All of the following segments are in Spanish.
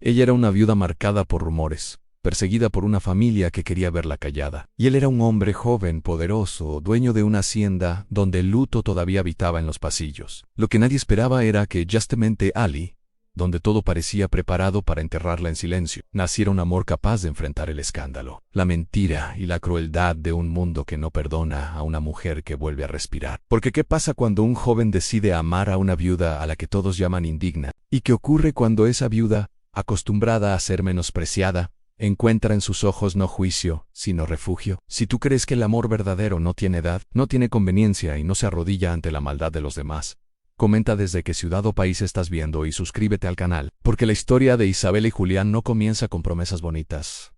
Ella era una viuda marcada por rumores, perseguida por una familia que quería verla callada. Y él era un hombre joven, poderoso, dueño de una hacienda donde el luto todavía habitaba en los pasillos. Lo que nadie esperaba era que justamente Ali, donde todo parecía preparado para enterrarla en silencio, naciera un amor capaz de enfrentar el escándalo, la mentira y la crueldad de un mundo que no perdona a una mujer que vuelve a respirar. Porque ¿qué pasa cuando un joven decide amar a una viuda a la que todos llaman indigna? ¿Y qué ocurre cuando esa viuda, acostumbrada a ser menospreciada, encuentra en sus ojos no juicio, sino refugio? Si tú crees que el amor verdadero no tiene edad, no tiene conveniencia y no se arrodilla ante la maldad de los demás, comenta desde qué ciudad o país estás viendo y suscríbete al canal, porque la historia de Isabela y Julián no comienza con promesas bonitas.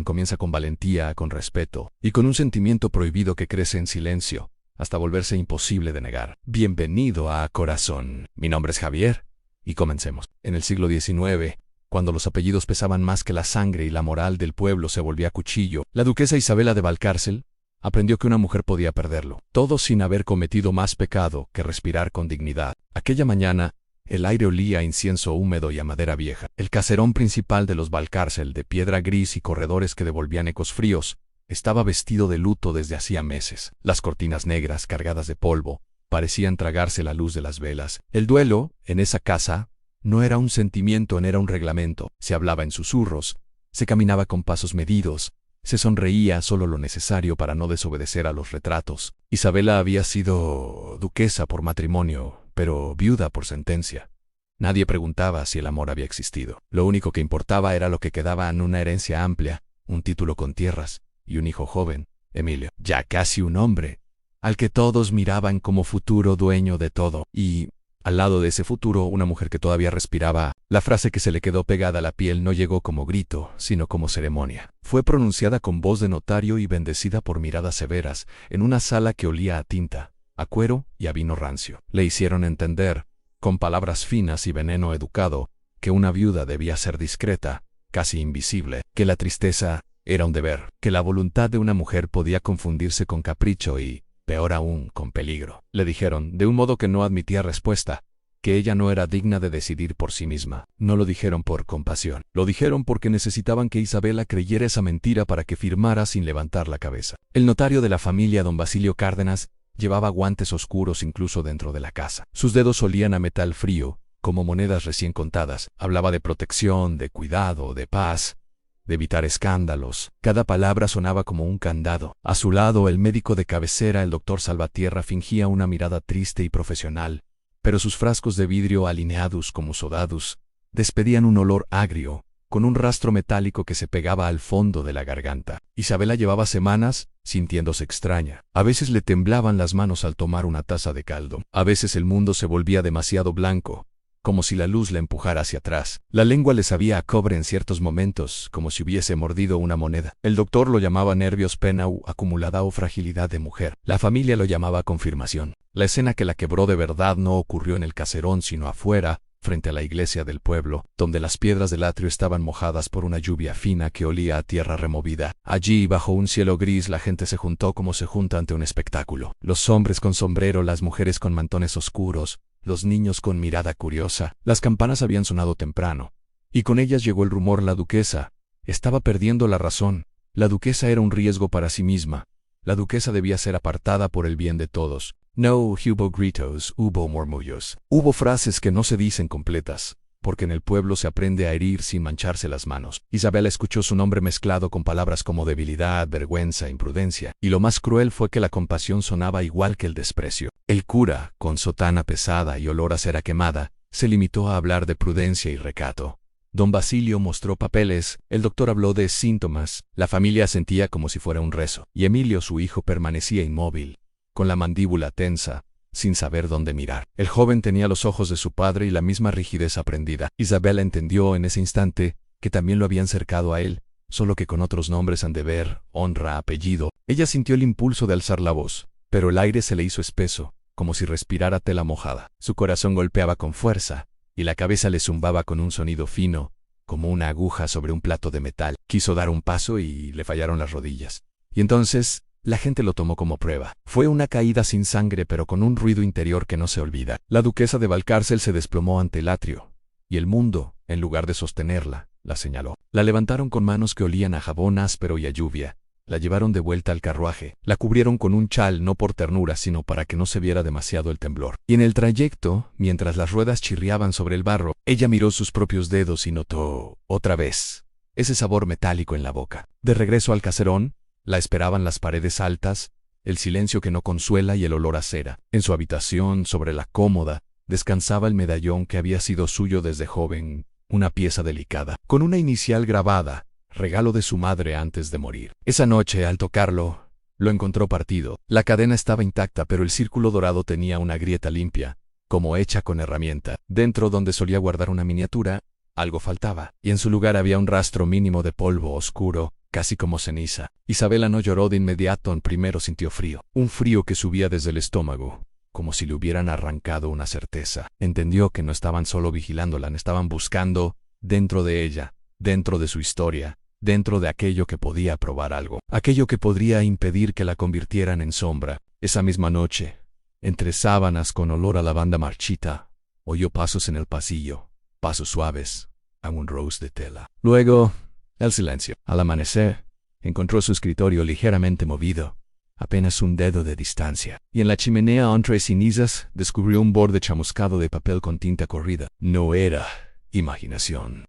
Comienza con valentía, con respeto y con un sentimiento prohibido que crece en silencio, hasta volverse imposible de negar. Bienvenido a Corazón. Mi nombre es Javier, y comencemos. En el siglo XIX, cuando los apellidos pesaban más que la sangre y la moral del pueblo se volvía cuchillo, la duquesa Isabela de Valcárcel aprendió que una mujer podía perderlo, todo sin haber cometido más pecado que respirar con dignidad. Aquella mañana, el aire olía a incienso húmedo y a madera vieja. El caserón principal de los Valcárcel, de piedra gris y corredores que devolvían ecos fríos, estaba vestido de luto desde hacía meses. Las cortinas negras, cargadas de polvo, parecían tragarse la luz de las velas. El duelo, en esa casa, no era un sentimiento, era un reglamento. Se hablaba en susurros, se caminaba con pasos medidos, se sonreía solo lo necesario para no desobedecer a los retratos. Isabela había sido duquesa por matrimonio, pero viuda por sentencia. Nadie preguntaba si el amor había existido. Lo único que importaba era lo que quedaba en una herencia amplia, un título con tierras y un hijo joven, Emilio, ya casi un hombre, al que todos miraban como futuro dueño de todo. Y al lado de ese futuro, una mujer que todavía respiraba. La frase que se le quedó pegada a la piel no llegó como grito, sino como ceremonia. Fue pronunciada con voz de notario y bendecida por miradas severas, en una sala que olía a tinta, a cuero y a vino rancio. Le hicieron entender, con palabras finas y veneno educado, que una viuda debía ser discreta, casi invisible, que la tristeza era un deber, que la voluntad de una mujer podía confundirse con capricho y, peor aún, con peligro. Le dijeron, de un modo que no admitía respuesta, que ella no era digna de decidir por sí misma. No lo dijeron por compasión. Lo dijeron porque necesitaban que Isabela creyera esa mentira para que firmara sin levantar la cabeza. El notario de la familia, don Basilio Cárdenas, llevaba guantes oscuros incluso dentro de la casa. Sus dedos olían a metal frío, como monedas recién contadas. Hablaba de protección, de cuidado, de paz, de evitar escándalos. Cada palabra sonaba como un candado. A su lado, el médico de cabecera, el doctor Salvatierra, fingía una mirada triste y profesional, pero sus frascos de vidrio alineados como soldados despedían un olor agrio, con un rastro metálico que se pegaba al fondo de la garganta. Isabela llevaba semanas sintiéndose extraña. A veces le temblaban las manos al tomar una taza de caldo. A veces el mundo se volvía demasiado blanco, como si la luz la empujara hacia atrás. La lengua le sabía a cobre en ciertos momentos, como si hubiese mordido una moneda. El doctor lo llamaba nervios, pena u acumulada o fragilidad de mujer. La familia lo llamaba confirmación. La escena que la quebró de verdad no ocurrió en el caserón, sino afuera, frente a la iglesia del pueblo, donde las piedras del atrio estaban mojadas por una lluvia fina que olía a tierra removida. Allí, bajo un cielo gris, la gente se juntó como se junta ante un espectáculo. Los hombres con sombrero, las mujeres con mantones oscuros, los niños con mirada curiosa. Las campanas habían sonado temprano, y con ellas llegó el rumor. La duquesa estaba perdiendo la razón. La duquesa era un riesgo para sí misma. La duquesa debía ser apartada por el bien de todos. No hubo gritos, hubo murmullos. Hubo frases que no se dicen completas, porque en el pueblo se aprende a herir sin mancharse las manos. Isabela escuchó su nombre mezclado con palabras como debilidad, vergüenza, imprudencia, y lo más cruel fue que la compasión sonaba igual que el desprecio. El cura, con sotana pesada y olor a cera quemada, se limitó a hablar de prudencia y recato. Don Basilio mostró papeles, el doctor habló de síntomas, la familia sentía como si fuera un rezo, y Emilio, su hijo, permanecía inmóvil, con la mandíbula tensa, sin saber dónde mirar. El joven tenía los ojos de su padre y la misma rigidez aprendida. Isabela entendió en ese instante que también lo habían cercado a él, solo que con otros nombres han de ver, honra, apellido. Ella sintió el impulso de alzar la voz, pero el aire se le hizo espeso, como si respirara tela mojada. Su corazón golpeaba con fuerza, y la cabeza le zumbaba con un sonido fino, como una aguja sobre un plato de metal. Quiso dar un paso y le fallaron las rodillas. Y entonces la gente lo tomó como prueba. Fue una caída sin sangre, pero con un ruido interior que no se olvida. La duquesa de Valcárcel se desplomó ante el atrio, y el mundo, en lugar de sostenerla, la señaló. La levantaron con manos que olían a jabón áspero y a lluvia. La llevaron de vuelta al carruaje. La cubrieron con un chal no por ternura, sino para que no se viera demasiado el temblor. Y en el trayecto, mientras las ruedas chirriaban sobre el barro, ella miró sus propios dedos y notó, otra vez, ese sabor metálico en la boca. De regreso al caserón, la esperaban las paredes altas, el silencio que no consuela y el olor a cera. En su habitación, sobre la cómoda, descansaba el medallón que había sido suyo desde joven, una pieza delicada, con una inicial grabada, regalo de su madre antes de morir. Esa noche, al tocarlo, lo encontró partido. La cadena estaba intacta, pero el círculo dorado tenía una grieta limpia, como hecha con herramienta. Dentro, donde solía guardar una miniatura, algo faltaba, y en su lugar había un rastro mínimo de polvo oscuro, casi como ceniza. Isabela no lloró de inmediato, primero sintió frío, un frío que subía desde el estómago, como si le hubieran arrancado una certeza. Entendió que no estaban solo vigilándola, estaban buscando, dentro de ella, dentro de su historia, dentro de aquello que podía probar algo, aquello que podría impedir que la convirtieran en sombra. Esa misma noche, entre sábanas con olor a lavanda marchita, oyó pasos en el pasillo, pasos suaves, a un rose de tela. Luego, el silencio. Al amanecer, encontró su escritorio ligeramente movido, apenas un dedo de distancia, y en la chimenea entre cenizas descubrió un borde chamuscado de papel con tinta corrida. No era imaginación.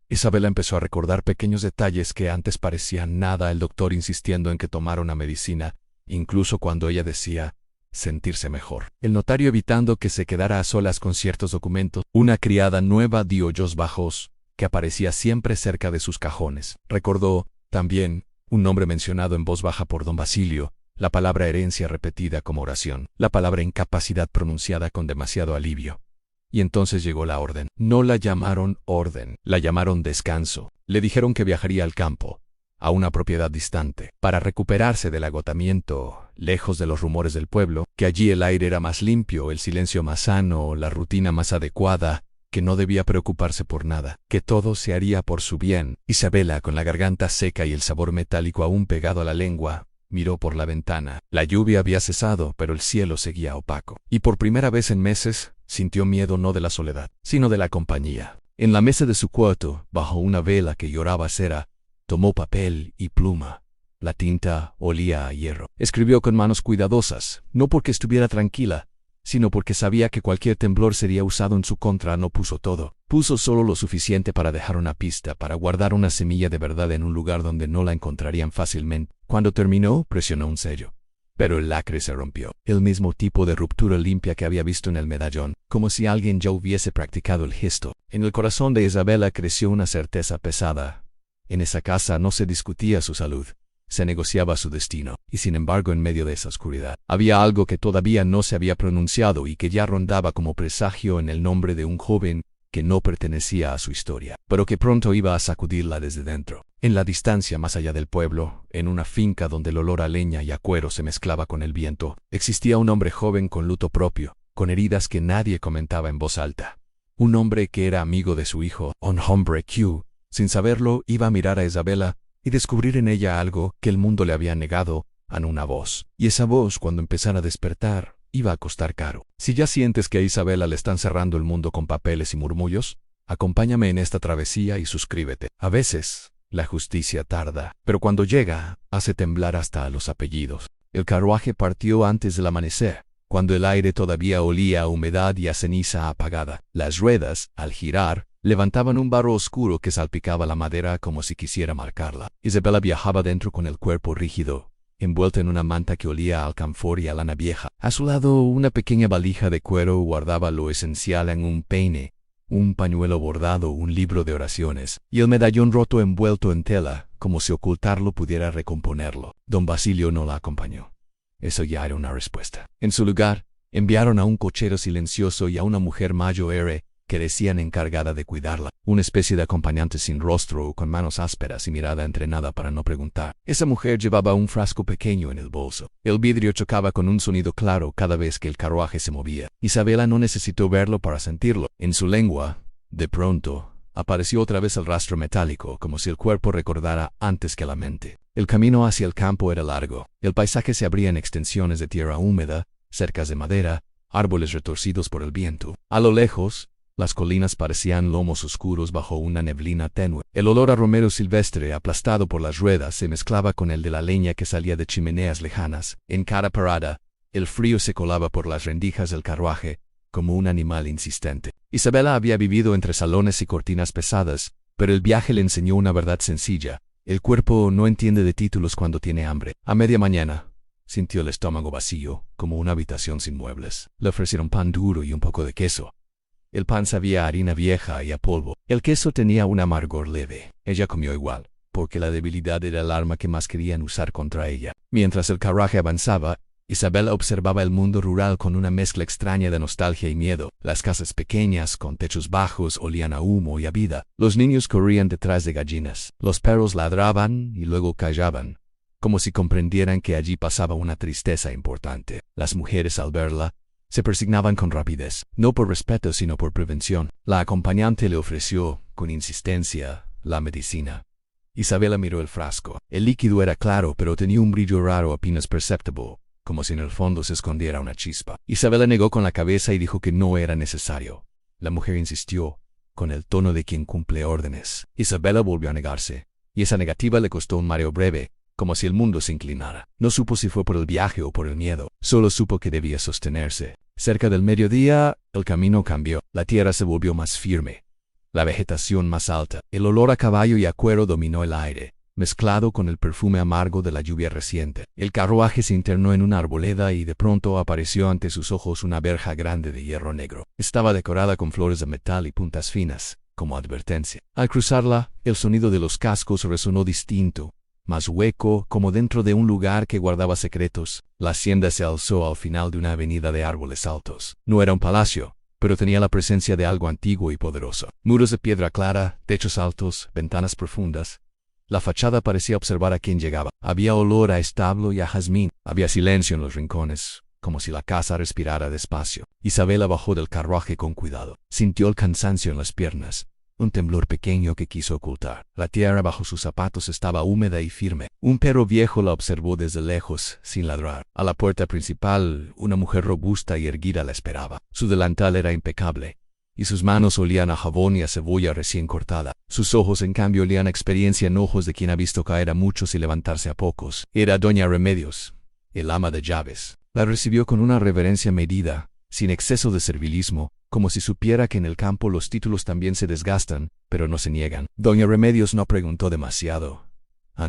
Isabela empezó a recordar pequeños detalles que antes parecían nada, el doctor insistiendo en que tomara una medicina, incluso cuando ella decía sentirse mejor. El notario evitando que se quedara a solas con ciertos documentos. Una criada nueva de ojos bajos, que aparecía siempre cerca de sus cajones. Recordó, también, un nombre mencionado en voz baja por don Basilio, la palabra herencia repetida como oración, la palabra incapacidad pronunciada con demasiado alivio. Y entonces llegó la orden. No la llamaron orden, la llamaron descanso. Le dijeron que viajaría al campo, a una propiedad distante, para recuperarse del agotamiento, lejos de los rumores del pueblo, que allí el aire era más limpio, el silencio más sano, la rutina más adecuada, que no debía preocuparse por nada, que todo se haría por su bien. Isabela, con la garganta seca y el sabor metálico aún pegado a la lengua, miró por la ventana. La lluvia había cesado, pero el cielo seguía opaco. Y por primera vez en meses, sintió miedo no de la soledad, sino de la compañía. En la mesa de su cuarto, bajo una vela que lloraba cera, tomó papel y pluma. La tinta olía a hierro. Escribió con manos cuidadosas, no porque estuviera tranquila, sino porque sabía que cualquier temblor sería usado en su contra. No puso todo. Puso solo lo suficiente para dejar una pista, para guardar una semilla de verdad en un lugar donde no la encontrarían fácilmente. Cuando terminó, presionó un sello. Pero el lacre se rompió. El mismo tipo de ruptura limpia que había visto en el medallón, como si alguien ya hubiese practicado el gesto. En el corazón de Isabela creció una certeza pesada. En esa casa no se discutía su salud. Se negociaba su destino, y sin embargo en medio de esa oscuridad, había algo que todavía no se había pronunciado y que ya rondaba como presagio en el nombre de un joven que no pertenecía a su historia, pero que pronto iba a sacudirla desde dentro. En la distancia más allá del pueblo, en una finca donde el olor a leña y a cuero se mezclaba con el viento, existía un hombre joven con luto propio, con heridas que nadie comentaba en voz alta. Un hombre que era amigo de su hijo, un hombre que, sin saberlo, iba a mirar a Isabela y descubrir en ella algo que el mundo le había negado, a una voz. Y esa voz, cuando empezara a despertar, iba a costar caro. Si ya sientes que a Isabela le están cerrando el mundo con papeles y murmullos, acompáñame en esta travesía y suscríbete. A veces, la justicia tarda, pero cuando llega, hace temblar hasta a los apellidos. El carruaje partió antes del amanecer, cuando el aire todavía olía a humedad y a ceniza apagada. Las ruedas, al girar, levantaban un barro oscuro que salpicaba la madera como si quisiera marcarla. Isabela viajaba dentro con el cuerpo rígido, envuelta en una manta que olía a alcanfor y a lana vieja. A su lado, una pequeña valija de cuero guardaba lo esencial en un peine, un pañuelo bordado, un libro de oraciones, y el medallón roto envuelto en tela, como si ocultarlo pudiera recomponerlo. Don Basilio no la acompañó. Eso ya era una respuesta. En su lugar, enviaron a un cochero silencioso y a una mujer mayor que decían encargada de cuidarla, una especie de acompañante sin rostro, con manos ásperas y mirada entrenada para no preguntar. Esa mujer llevaba un frasco pequeño en el bolso. El vidrio chocaba con un sonido claro cada vez que el carruaje se movía. Isabela no necesitó verlo para sentirlo. En su lengua, de pronto, apareció otra vez el rastro metálico, como si el cuerpo recordara antes que la mente. El camino hacia el campo era largo. El paisaje se abría en extensiones de tierra húmeda, cercas de madera, árboles retorcidos por el viento. A lo lejos, Las colinas parecían lomos oscuros bajo una neblina tenue. El olor a romero silvestre aplastado por las ruedas se mezclaba con el de la leña que salía de chimeneas lejanas. En cada parada, el frío se colaba por las rendijas del carruaje, como un animal insistente. Isabela había vivido entre salones y cortinas pesadas, pero el viaje le enseñó una verdad sencilla. El cuerpo no entiende de títulos cuando tiene hambre. A media mañana, sintió el estómago vacío, como una habitación sin muebles. Le ofrecieron pan duro y un poco de queso. El pan sabía a harina vieja y a polvo. El queso tenía un amargor leve. Ella comió igual, porque la debilidad era el arma que más querían usar contra ella. Mientras el carruaje avanzaba, Isabela observaba el mundo rural con una mezcla extraña de nostalgia y miedo. Las casas pequeñas, con techos bajos, olían a humo y a vida. Los niños corrían detrás de gallinas. Los perros ladraban y luego callaban, como si comprendieran que allí pasaba una tristeza importante. Las mujeres, al verla, se persignaban con rapidez, no por respeto sino por prevención. La acompañante le ofreció, con insistencia, la medicina. Isabela miró el frasco. El líquido era claro, pero tenía un brillo raro apenas perceptible, como si en el fondo se escondiera una chispa. Isabela negó con la cabeza y dijo que no era necesario. La mujer insistió, con el tono de quien cumple órdenes. Isabela volvió a negarse, y esa negativa le costó un mareo breve, como si el mundo se inclinara. No supo si fue por el viaje o por el miedo, solo supo que debía sostenerse. Cerca del mediodía, el camino cambió. La tierra se volvió más firme, la vegetación más alta. El olor a caballo y a cuero dominó el aire, mezclado con el perfume amargo de la lluvia reciente. El carruaje se internó en una arboleda y de pronto apareció ante sus ojos una verja grande de hierro negro. Estaba decorada con flores de metal y puntas finas, como advertencia. Al cruzarla, el sonido de los cascos resonó distinto, más hueco, como dentro de un lugar que guardaba secretos. La hacienda se alzó al final de una avenida de árboles altos. No era un palacio, pero tenía la presencia de algo antiguo y poderoso. Muros de piedra clara, techos altos, ventanas profundas. La fachada parecía observar a quien llegaba. Había olor a establo y a jazmín. Había silencio en los rincones, como si la casa respirara despacio. Isabela bajó del carruaje con cuidado. Sintió el cansancio en las piernas, un temblor pequeño que quiso ocultar. La tierra bajo sus zapatos estaba húmeda y firme. Un perro viejo la observó desde lejos, sin ladrar. A la puerta principal, una mujer robusta y erguida la esperaba. Su delantal era impecable, y sus manos olían a jabón y a cebolla recién cortada. Sus ojos, en cambio, olían a experiencia en ojos de quien ha visto caer a muchos y levantarse a pocos. Era doña Remedios, el ama de llaves. La recibió con una reverencia medida, sin exceso de servilismo, como si supiera que en el campo los títulos también se desgastan, pero no se niegan. Doña Remedios no preguntó demasiado.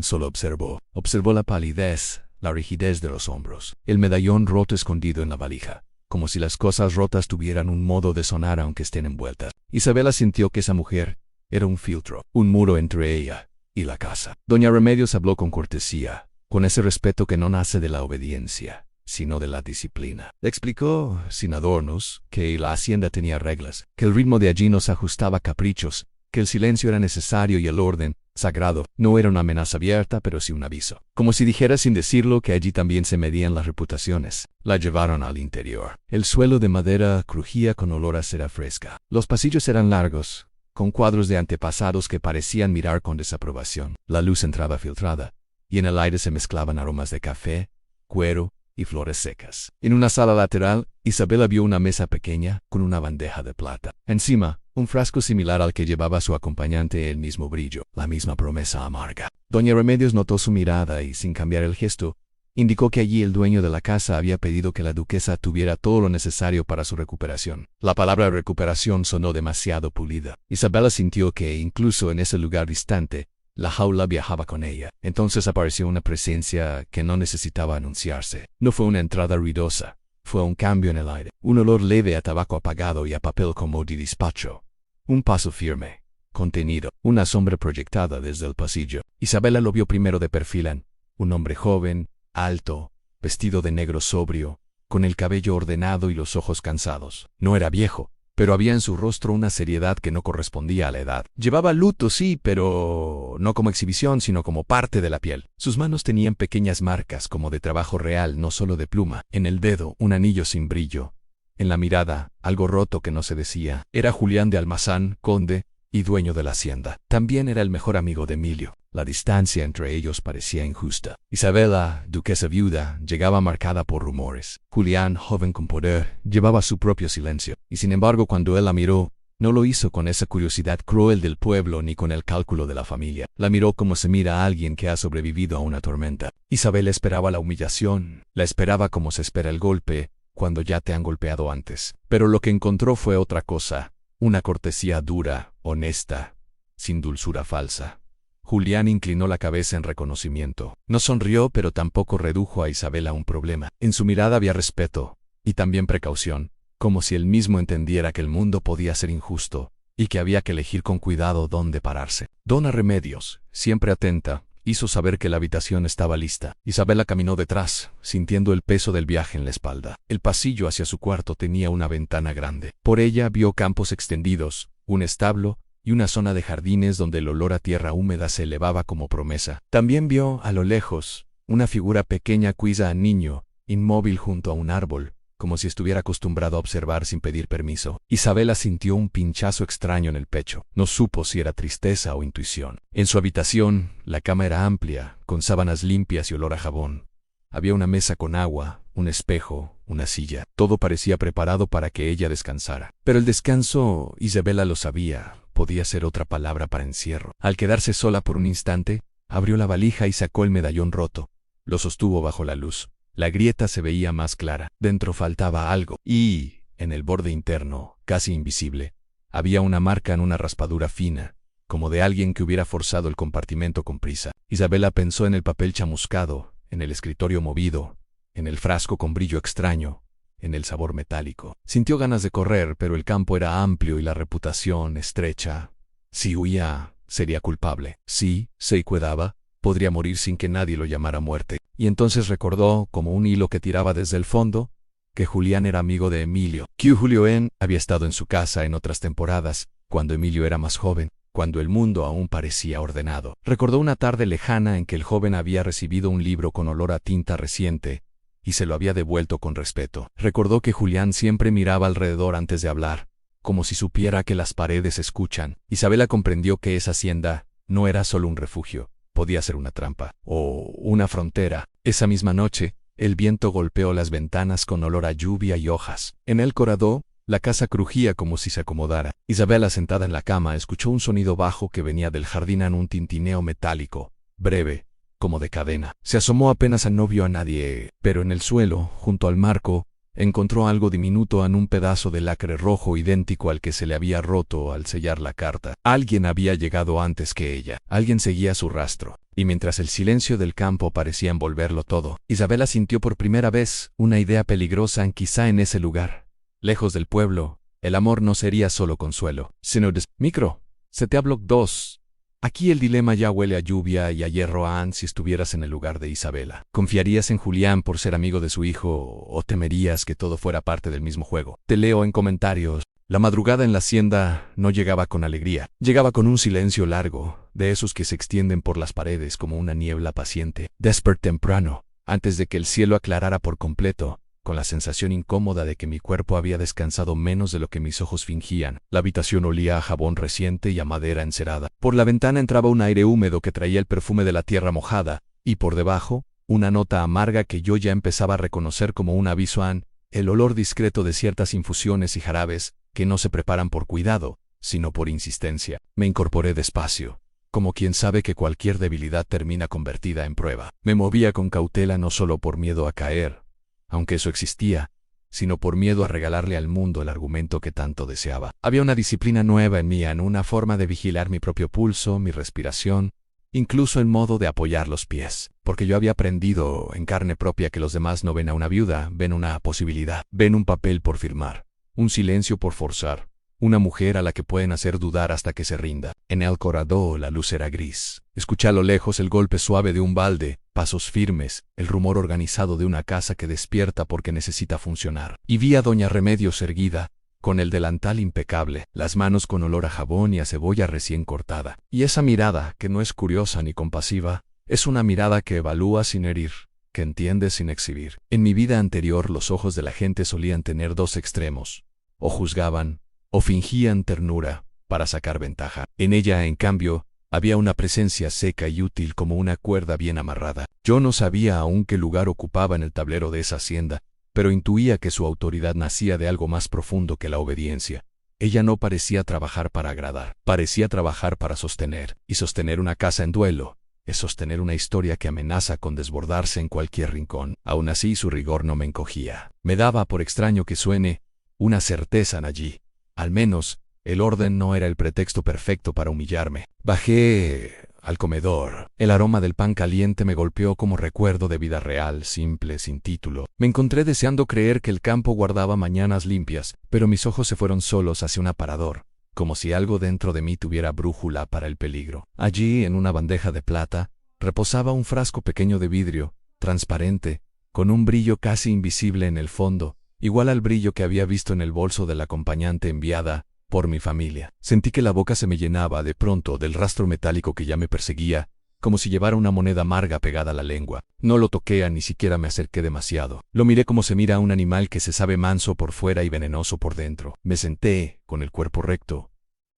Solo observó. Observó la palidez, la rigidez de los hombros, el medallón roto escondido en la valija, como si las cosas rotas tuvieran un modo de sonar aunque estén envueltas. Isabela sintió que esa mujer era un filtro, un muro entre ella y la casa. Doña Remedios habló con cortesía, con ese respeto que no nace de la obediencia, sino de la disciplina. Le explicó, sin adornos, que la hacienda tenía reglas, que el ritmo de allí no se ajustaba a caprichos, que el silencio era necesario y el orden, sagrado. No era una amenaza abierta, pero sí un aviso. Como si dijera sin decirlo que allí también se medían las reputaciones. La llevaron al interior. El suelo de madera crujía con olor a cera fresca. Los pasillos eran largos, con cuadros de antepasados que parecían mirar con desaprobación. La luz entraba filtrada, y en el aire se mezclaban aromas de café, cuero y flores secas. En una sala lateral, Isabela vio una mesa pequeña con una bandeja de plata. Encima, un frasco similar al que llevaba su acompañante, el mismo brillo, la misma promesa amarga. Doña Remedios notó su mirada y, sin cambiar el gesto, indicó que allí el dueño de la casa había pedido que la duquesa tuviera todo lo necesario para su recuperación. La palabra recuperación sonó demasiado pulida. Isabela sintió que, incluso en ese lugar distante, la jaula viajaba con ella. Entonces apareció una presencia que no necesitaba anunciarse. No fue una entrada ruidosa, fue un cambio en el aire. Un olor leve a tabaco apagado y a papel como de despacho. Un paso firme, contenido, una sombra proyectada desde el pasillo. Isabela lo vio primero de perfil. Un hombre joven, alto, vestido de negro sobrio, con el cabello ordenado y los ojos cansados. No era viejo, pero había en su rostro una seriedad que no correspondía a la edad. Llevaba luto, sí, pero no como exhibición, sino como parte de la piel. Sus manos tenían pequeñas marcas como de trabajo real, no solo de pluma. En el dedo, un anillo sin brillo. En la mirada, algo roto que no se decía. Era Julián de Almazán, conde y dueño de la hacienda. También era el mejor amigo de Emilio. La distancia entre ellos parecía injusta. Isabela, duquesa viuda, llegaba marcada por rumores. Julián, joven con poder, llevaba su propio silencio. Y sin embargo, cuando él la miró, No lo hizo con esa curiosidad cruel del pueblo ni con el cálculo de la familia. La miró como se mira a alguien que ha sobrevivido a una tormenta. Isabel esperaba la humillación, la esperaba como se espera el golpe, cuando ya te han golpeado antes. Pero lo que encontró fue otra cosa, una cortesía dura, honesta, sin dulzura falsa. Julián inclinó la cabeza en reconocimiento. No sonrió, pero tampoco redujo a Isabel a un problema. En su mirada había respeto, y también precaución, como si él mismo entendiera que el mundo podía ser injusto, y que había que elegir con cuidado dónde pararse. Dona Remedios, siempre atenta, hizo saber que la habitación estaba lista. Isabela caminó detrás, sintiendo el peso del viaje en la espalda. El pasillo hacia su cuarto tenía una ventana grande. Por ella vio campos extendidos, un establo, y una zona de jardines donde el olor a tierra húmeda se elevaba como promesa. También vio, a lo lejos, una figura pequeña cuida a niño, inmóvil junto a un árbol, como si estuviera acostumbrado a observar sin pedir permiso. Isabela sintió un pinchazo extraño en el pecho. No supo si era tristeza o intuición. En su habitación, la cama era amplia, con sábanas limpias y olor a jabón. Había una mesa con agua, un espejo, una silla. Todo parecía preparado para que ella descansara. Pero el descanso, Isabela lo sabía, podía ser otra palabra para encierro. Al quedarse sola por un instante, abrió la valija y sacó el medallón roto. Lo sostuvo bajo la luz. La grieta se veía más clara. Dentro faltaba algo. Y, en el borde interno, casi invisible, había una marca en una raspadura fina, como de alguien que hubiera forzado el compartimento con prisa. Isabela pensó en el papel chamuscado, en el escritorio movido, en el frasco con brillo extraño, en el sabor metálico. Sintió ganas de correr, pero el campo era amplio y la reputación estrecha. Si huía, sería culpable. Si se cuidaba, podría morir sin que nadie lo llamara muerte. Y entonces recordó, como un hilo que tiraba desde el fondo, que Julián era amigo de Emilio. Que Julián había estado en su casa en otras temporadas, cuando Emilio era más joven, cuando el mundo aún parecía ordenado. Recordó una tarde lejana en que el joven había recibido un libro con olor a tinta reciente, y se lo había devuelto con respeto. Recordó que Julián siempre miraba alrededor antes de hablar, como si supiera que las paredes escuchan. Isabela comprendió que esa hacienda no era solo un refugio. Podía ser una trampa, o una frontera. Esa misma noche, el viento golpeó las ventanas con olor a lluvia y hojas. En el corredor, la casa crujía como si se acomodara. Isabela, sentada en la cama, escuchó un sonido bajo que venía del jardín en un tintineo metálico, breve, como de cadena. Se asomó apenas no vio a nadie, pero en el suelo, junto al marco, encontró algo diminuto en un pedazo de lacre rojo idéntico al que se le había roto al sellar la carta. Alguien había llegado antes que ella. Alguien seguía su rastro. Y mientras el silencio del campo parecía envolverlo todo, Isabela sintió por primera vez una idea peligrosa quizá en ese lugar. Lejos del pueblo, el amor no sería solo consuelo, sino Micro, se te hablo 2. Aquí el dilema ya huele a lluvia y a hierro si estuvieras en el lugar de Isabela. ¿Confiarías en Julián por ser amigo de su hijo o temerías que todo fuera parte del mismo juego? Te leo en comentarios. La madrugada en la hacienda no llegaba con alegría. Llegaba con un silencio largo, de esos que se extienden por las paredes como una niebla paciente. Desperté temprano, antes de que el cielo aclarara por completo, con la sensación incómoda de que mi cuerpo había descansado menos de lo que mis ojos fingían. La habitación olía a jabón reciente y a madera encerada. Por la ventana entraba un aire húmedo que traía el perfume de la tierra mojada, y por debajo, una nota amarga que yo ya empezaba a reconocer como un aviso el olor discreto de ciertas infusiones y jarabes que no se preparan por cuidado, sino por insistencia. Me incorporé despacio, como quien sabe que cualquier debilidad termina convertida en prueba. Me movía con cautela no solo por miedo a caer, aunque eso existía, sino por miedo a regalarle al mundo el argumento que tanto deseaba. Había una disciplina nueva en mí, una forma de vigilar mi propio pulso, mi respiración, incluso el modo de apoyar los pies, porque yo había aprendido en carne propia que los demás no ven a una viuda, ven una posibilidad, ven un papel por firmar, un silencio por forzar, una mujer a la que pueden hacer dudar hasta que se rinda. En el corredor la luz era gris. Escuché a lo lejos el golpe suave de un balde, pasos firmes, el rumor organizado de una casa que despierta porque necesita funcionar. Y vi a doña Remedios erguida, con el delantal impecable, las manos con olor a jabón y a cebolla recién cortada. Y esa mirada, que no es curiosa ni compasiva, es una mirada que evalúa sin herir, que entiende sin exhibir. En mi vida anterior los ojos de la gente solían tener dos extremos. O juzgaban, o fingían ternura, para sacar ventaja. En ella, en cambio, había una presencia seca y útil como una cuerda bien amarrada. Yo no sabía aún qué lugar ocupaba en el tablero de esa hacienda, pero intuía que su autoridad nacía de algo más profundo que la obediencia, Ella no parecía trabajar para agradar, parecía trabajar para sostener, y sostener una casa en duelo es sostener una historia que amenaza con desbordarse en cualquier rincón. Aún así, su rigor no me encogía. Me daba, por extraño que suene, una certeza en allí. Al menos, el orden no era el pretexto perfecto para humillarme. Bajé al comedor. El aroma del pan caliente me golpeó como recuerdo de vida real, simple, sin título. Me encontré deseando creer que el campo guardaba mañanas limpias, pero mis ojos se fueron solos hacia un aparador, como si algo dentro de mí tuviera brújula para el peligro. Allí, en una bandeja de plata, reposaba un frasco pequeño de vidrio, transparente, con un brillo casi invisible en el fondo, igual al brillo que había visto en el bolso del acompañante enviada por mi familia. Sentí que la boca se me llenaba de pronto del rastro metálico que ya me perseguía, como si llevara una moneda amarga pegada a la lengua. No lo toqué, ni siquiera me acerqué demasiado. Lo miré como se mira a un animal que se sabe manso por fuera y venenoso por dentro. Me senté, con el cuerpo recto,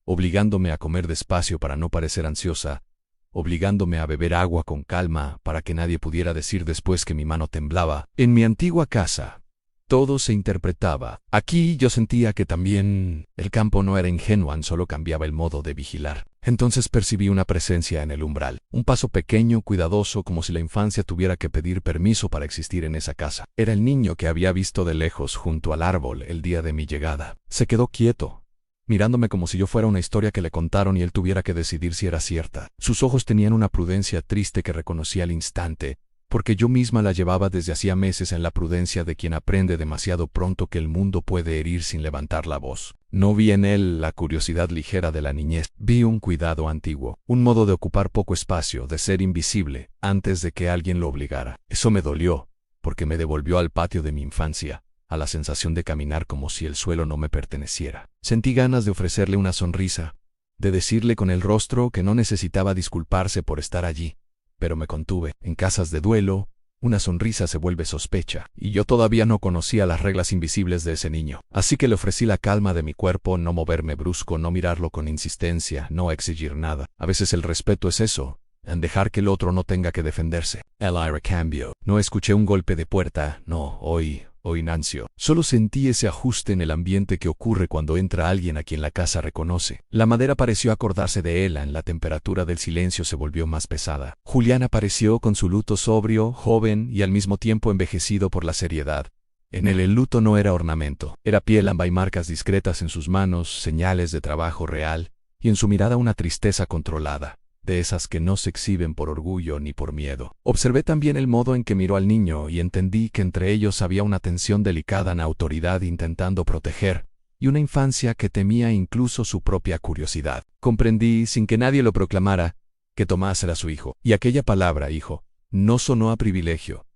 obligándome a comer despacio para no parecer ansiosa, obligándome a beber agua con calma para que nadie pudiera decir después que mi mano temblaba. En mi antigua casa, todo se interpretaba. Aquí yo sentía que también el campo no era ingenuo, solo cambiaba el modo de vigilar. Entonces percibí una presencia en el umbral, un paso pequeño, cuidadoso, como si la infancia tuviera que pedir permiso para existir en esa casa. Era el niño que había visto de lejos junto al árbol el día de mi llegada. Se quedó quieto, mirándome como si yo fuera una historia que le contaron y él tuviera que decidir si era cierta. Sus ojos tenían una prudencia triste que reconocí al instante, porque yo misma la llevaba desde hacía meses en la prudencia de quien aprende demasiado pronto que el mundo puede herir sin levantar la voz. No vi en él la curiosidad ligera de la niñez, vi un cuidado antiguo, un modo de ocupar poco espacio, de ser invisible, antes de que alguien lo obligara. Eso me dolió, porque me devolvió al patio de mi infancia, a la sensación de caminar como si el suelo no me perteneciera. Sentí ganas de ofrecerle una sonrisa, de decirle con el rostro que no necesitaba disculparse por estar allí, pero me contuve. En casas de duelo, una sonrisa se vuelve sospecha, y yo todavía no conocía las reglas invisibles de ese niño. Así que le ofrecí la calma de mi cuerpo, no moverme brusco, no mirarlo con insistencia, no exigir nada. A veces el respeto es eso, en dejar que el otro no tenga que defenderse. Elira cambió. No escuché un golpe de puerta, no, hoy Nancio. Solo sentí ese ajuste en el ambiente que ocurre cuando entra alguien a quien la casa reconoce. La madera pareció acordarse de él, la temperatura del silencio se volvió más pesada. Julián apareció con su luto sobrio, joven y al mismo tiempo envejecido por la seriedad. En él el luto no era ornamento, era piel amba y marcas discretas en sus manos, señales de trabajo real, y en su mirada una tristeza controlada, de esas que no se exhiben por orgullo ni por miedo. Observé también el modo en que miró al niño y entendí que entre ellos había una tensión delicada, una autoridad intentando proteger, y una infancia que temía incluso su propia curiosidad. Comprendí, sin que nadie lo proclamara, que Tomás era su hijo, y aquella palabra, hijo, no sonó a privilegio,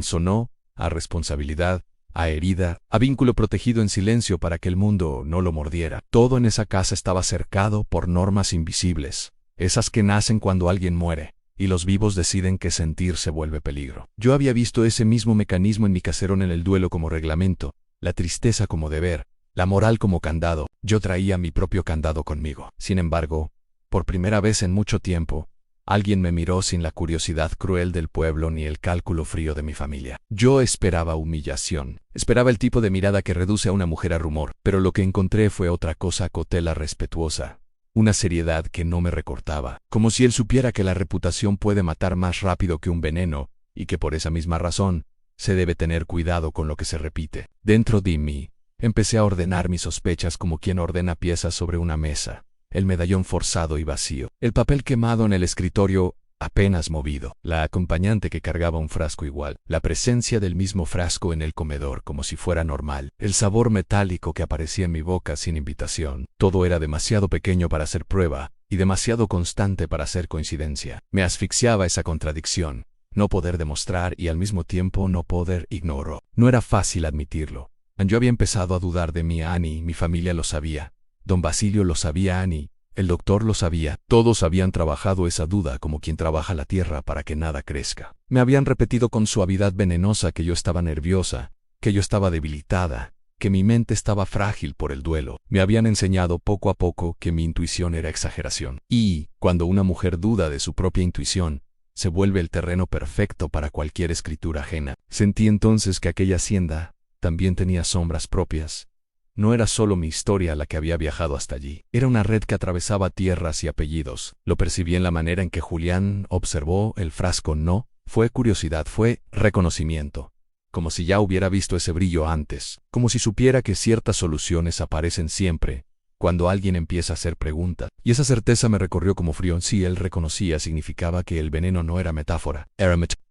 sonó a responsabilidad, a herida, a vínculo protegido en silencio para que el mundo no lo mordiera. Todo en esa casa estaba cercado por normas invisibles, esas que nacen cuando alguien muere, y los vivos deciden que sentir se vuelve peligro. Yo había visto ese mismo mecanismo en mi caserón, en el duelo como reglamento, la tristeza como deber, la moral como candado. Yo traía mi propio candado conmigo. Sin embargo, por primera vez en mucho tiempo, alguien me miró sin la curiosidad cruel del pueblo ni el cálculo frío de mi familia. Yo esperaba humillación, esperaba el tipo de mirada que reduce a una mujer a rumor, pero lo que encontré fue otra cosa, cautela respetuosa. Una seriedad que no me recortaba, como si él supiera que la reputación puede matar más rápido que un veneno, y que por esa misma razón, se debe tener cuidado con lo que se repite. Dentro de mí, empecé a ordenar mis sospechas como quien ordena piezas sobre una mesa, el medallón forzado y vacío, el papel quemado en el escritorio apenas movido, la acompañante que cargaba un frasco igual, la presencia del mismo frasco en el comedor como si fuera normal, el sabor metálico que aparecía en mi boca sin invitación. Todo era demasiado pequeño para ser prueba y demasiado constante para ser coincidencia. Me asfixiaba esa contradicción, no poder demostrar y al mismo tiempo no poder ignorar. No era fácil admitirlo. Yo había empezado a dudar de mí, Annie, mi familia lo sabía, don Basilio lo sabía, Annie. El doctor lo sabía, todos habían trabajado esa duda como quien trabaja la tierra para que nada crezca. Me habían repetido con suavidad venenosa que yo estaba nerviosa, que yo estaba debilitada, que mi mente estaba frágil por el duelo. Me habían enseñado poco a poco que mi intuición era exageración. Y, cuando una mujer duda de su propia intuición, se vuelve el terreno perfecto para cualquier escritura ajena. Sentí entonces que aquella hacienda también tenía sombras propias, No era solo mi historia la que había viajado hasta allí. Era una red que atravesaba tierras y apellidos. Lo percibí en la manera en que Julián observó el frasco. No fue curiosidad, fue reconocimiento. Como si ya hubiera visto ese brillo antes. Como si supiera que ciertas soluciones aparecen siempre cuando alguien empieza a hacer preguntas. Y esa certeza me recorrió como frío. Si él reconocía, significaba que el veneno no era metáfora.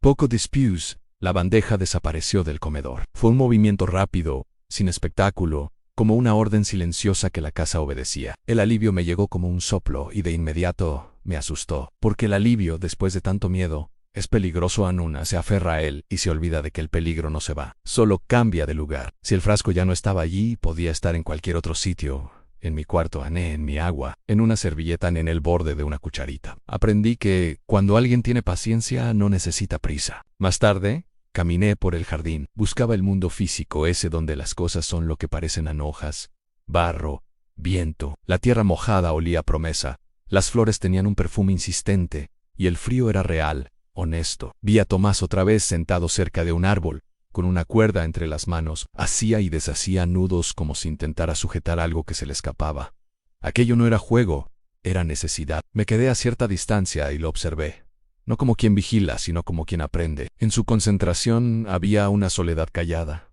Poco después, la bandeja desapareció del comedor. Fue un movimiento rápido, sin espectáculo, como una orden silenciosa que la casa obedecía. El alivio me llegó como un soplo y de inmediato me asustó. Porque el alivio, después de tanto miedo, es peligroso. Anuna se aferra a él y se olvida de que el peligro no se va, solo cambia de lugar. Si el frasco ya no estaba allí, podía estar en cualquier otro sitio. En mi cuarto, en mi agua, en una servilleta, en el borde de una cucharita. Aprendí que, cuando alguien tiene paciencia, no necesita prisa. Más tarde, caminé por el jardín. Buscaba el mundo físico, ese donde las cosas son lo que parecen, hojas, barro, viento. La tierra mojada olía a promesa. Las flores tenían un perfume insistente, y el frío era real, honesto. Vi a Tomás otra vez sentado cerca de un árbol, con una cuerda entre las manos. Hacía y deshacía nudos como si intentara sujetar algo que se le escapaba. Aquello no era juego, era necesidad. Me quedé a cierta distancia y lo observé. No como quien vigila, sino como quien aprende. En su concentración había una soledad callada,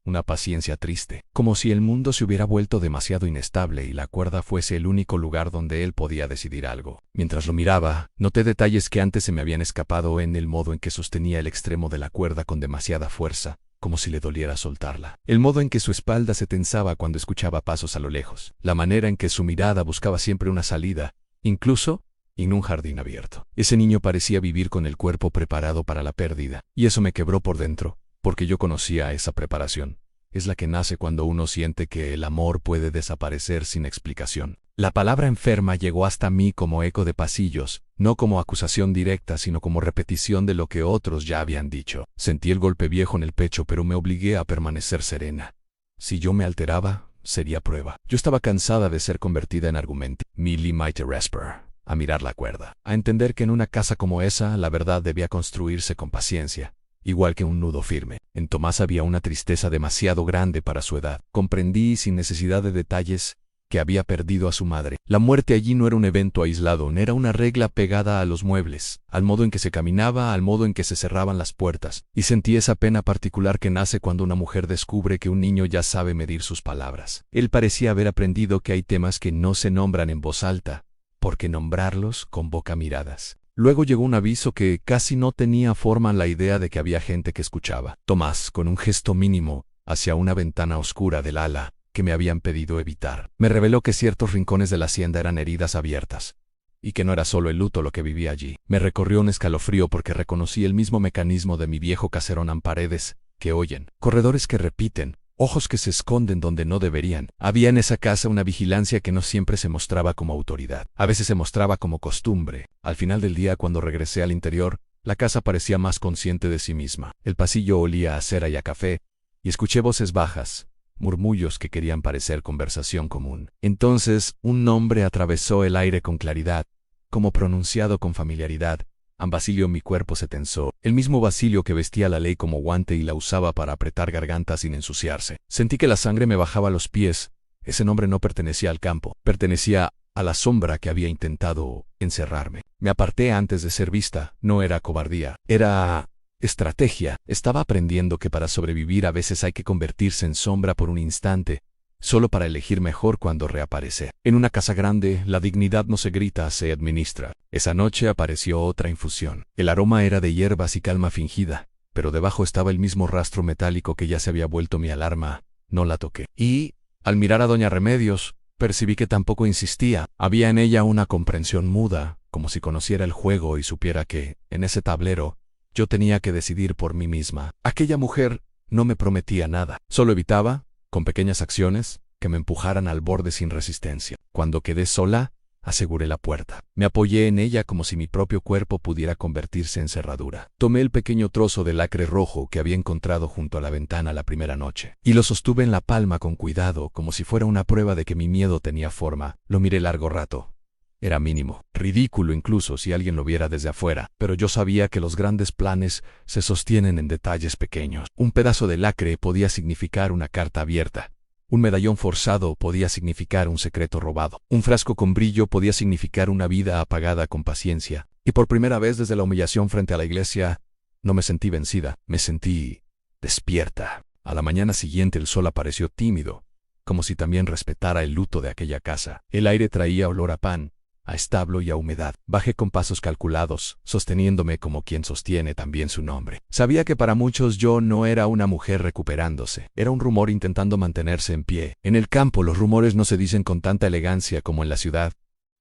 una paciencia triste, como si el mundo se hubiera vuelto demasiado inestable y la cuerda fuese el único lugar donde él podía decidir algo. Mientras lo miraba, noté detalles que antes se me habían escapado, en el modo en que sostenía el extremo de la cuerda con demasiada fuerza, como si le doliera soltarla. El modo en que su espalda se tensaba cuando escuchaba pasos a lo lejos. La manera en que su mirada buscaba siempre una salida, incluso en un jardín abierto. Ese niño parecía vivir con el cuerpo preparado para la pérdida, y eso me quebró por dentro, porque yo conocía esa preparación. Es la que nace cuando uno siente que el amor puede desaparecer sin explicación. La palabra enferma llegó hasta mí como eco de pasillos, no como acusación directa, sino como repetición de lo que otros ya habían dicho. Sentí el golpe viejo en el pecho, pero me obligué a permanecer serena. Si yo me alteraba, sería prueba. Yo estaba cansada de ser convertida en argumento. Millie Maite Resper. A mirar la cuerda, a entender que en una casa como esa la verdad debía construirse con paciencia, igual que un nudo firme. En Tomás había una tristeza demasiado grande para su edad. Comprendí, sin necesidad de detalles, que había perdido a su madre. La muerte allí no era un evento aislado, no era una regla pegada a los muebles, al modo en que se caminaba, al modo en que se cerraban las puertas, y sentí esa pena particular que nace cuando una mujer descubre que un niño ya sabe medir sus palabras. Él parecía haber aprendido que hay temas que no se nombran en voz alta, porque nombrarlos convoca miradas. Luego llegó un aviso que casi no tenía forma, la idea de que había gente que escuchaba. Tomás, con un gesto mínimo, hacia una ventana oscura del ala que me habían pedido evitar, me reveló que ciertos rincones de la hacienda eran heridas abiertas, y que no era solo el luto lo que vivía allí. Me recorrió un escalofrío porque reconocí el mismo mecanismo de mi viejo caserón: paredes que oyen, corredores que repiten, ojos que se esconden donde no deberían. Había en esa casa una vigilancia que no siempre se mostraba como autoridad. A veces se mostraba como costumbre. Al final del día, cuando regresé al interior, la casa parecía más consciente de sí misma. El pasillo olía a cera y a café, y escuché voces bajas, murmullos que querían parecer conversación común. Entonces, un nombre atravesó el aire con claridad, como pronunciado con familiaridad. Basilio. Mi cuerpo se tensó. El mismo Basilio que vestía la ley como guante y la usaba para apretar gargantas sin ensuciarse. Sentí que la sangre me bajaba a los pies. Ese nombre no pertenecía al campo, pertenecía a la sombra que había intentado encerrarme. Me aparté antes de ser vista. No era cobardía, era estrategia. Estaba aprendiendo que para sobrevivir a veces hay que convertirse en sombra por un instante, solo para elegir mejor cuando reaparece. En una casa grande, la dignidad no se grita, se administra. Esa noche apareció otra infusión. El aroma era de hierbas y calma fingida, pero debajo estaba el mismo rastro metálico que ya se había vuelto mi alarma. No la toqué. Y, al mirar a doña Remedios, percibí que tampoco insistía. Había en ella una comprensión muda, como si conociera el juego y supiera que, en ese tablero, yo tenía que decidir por mí misma. Aquella mujer no me prometía nada, solo evitaba, con pequeñas acciones, que me empujaran al borde sin resistencia. Cuando quedé sola, aseguré la puerta. Me apoyé en ella como si mi propio cuerpo pudiera convertirse en cerradura. Tomé el pequeño trozo de lacre rojo que había encontrado junto a la ventana la primera noche, y lo sostuve en la palma con cuidado, como si fuera una prueba de que mi miedo tenía forma. Lo miré largo rato. Era mínimo, ridículo incluso si alguien lo viera desde afuera, pero yo sabía que los grandes planes se sostienen en detalles pequeños. Un pedazo de lacre podía significar una carta abierta, Un medallón forzado podía significar un secreto robado. Un frasco con brillo podía significar una vida apagada con paciencia. Y por primera vez desde la humillación frente a la iglesia, no me sentí vencida, me sentí despierta. A la mañana siguiente el sol apareció tímido, como si también respetara el luto de aquella casa. El aire traía olor a pan, a establo y a humedad. Bajé con pasos calculados, sosteniéndome como quien sostiene también su nombre. Sabía que para muchos yo no era una mujer recuperándose, era un rumor intentando mantenerse en pie. En el campo los rumores no se dicen con tanta elegancia como en la ciudad,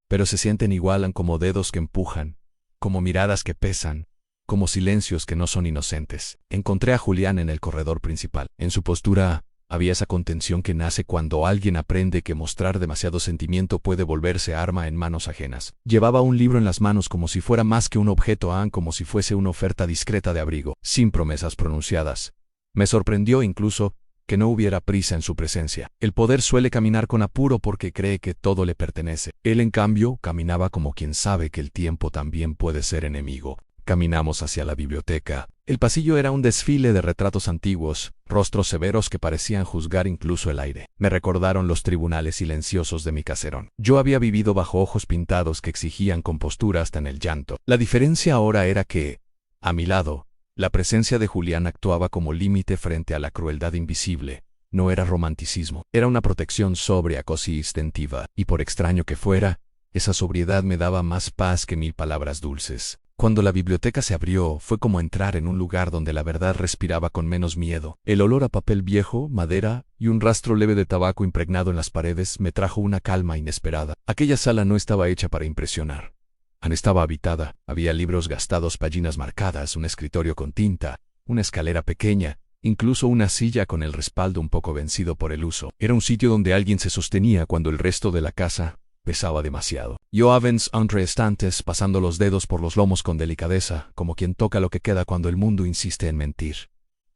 pero se sienten igual como dedos que empujan, como miradas que pesan, como silencios que no son inocentes. Encontré a Julián en el corredor principal. En su postura había esa contención que nace cuando alguien aprende que mostrar demasiado sentimiento puede volverse arma en manos ajenas. Llevaba un libro en las manos como si fuera más que un objeto, como si fuese una oferta discreta de abrigo, sin promesas pronunciadas. Me sorprendió incluso que no hubiera prisa en su presencia. El poder suele caminar con apuro porque cree que todo le pertenece. Él, en cambio, caminaba como quien sabe que el tiempo también puede ser enemigo. Caminamos hacia la biblioteca. El pasillo era un desfile de retratos antiguos, rostros severos que parecían juzgar incluso el aire. Me recordaron los tribunales silenciosos de mi caserón. Yo había vivido bajo ojos pintados que exigían compostura hasta en el llanto. La diferencia ahora era que, a mi lado, la presencia de Julián actuaba como límite frente a la crueldad invisible. No era romanticismo, era una protección sobria, casi instintiva, y por extraño que fuera, esa sobriedad me daba más paz que 1000 palabras dulces. Cuando la biblioteca se abrió, fue como entrar en un lugar donde la verdad respiraba con menos miedo. El olor a papel viejo, madera y un rastro leve de tabaco impregnado en las paredes me trajo una calma inesperada. Aquella sala no estaba hecha para impresionar. Estaba habitada. Había libros gastados, páginas marcadas, un escritorio con tinta, una escalera pequeña, incluso una silla con el respaldo un poco vencido por el uso. Era un sitio donde alguien se sostenía cuando el resto de la casa pesaba demasiado. Yo avanzé entre estantes, pasando los dedos por los lomos con delicadeza, como quien toca lo que queda cuando el mundo insiste en mentir.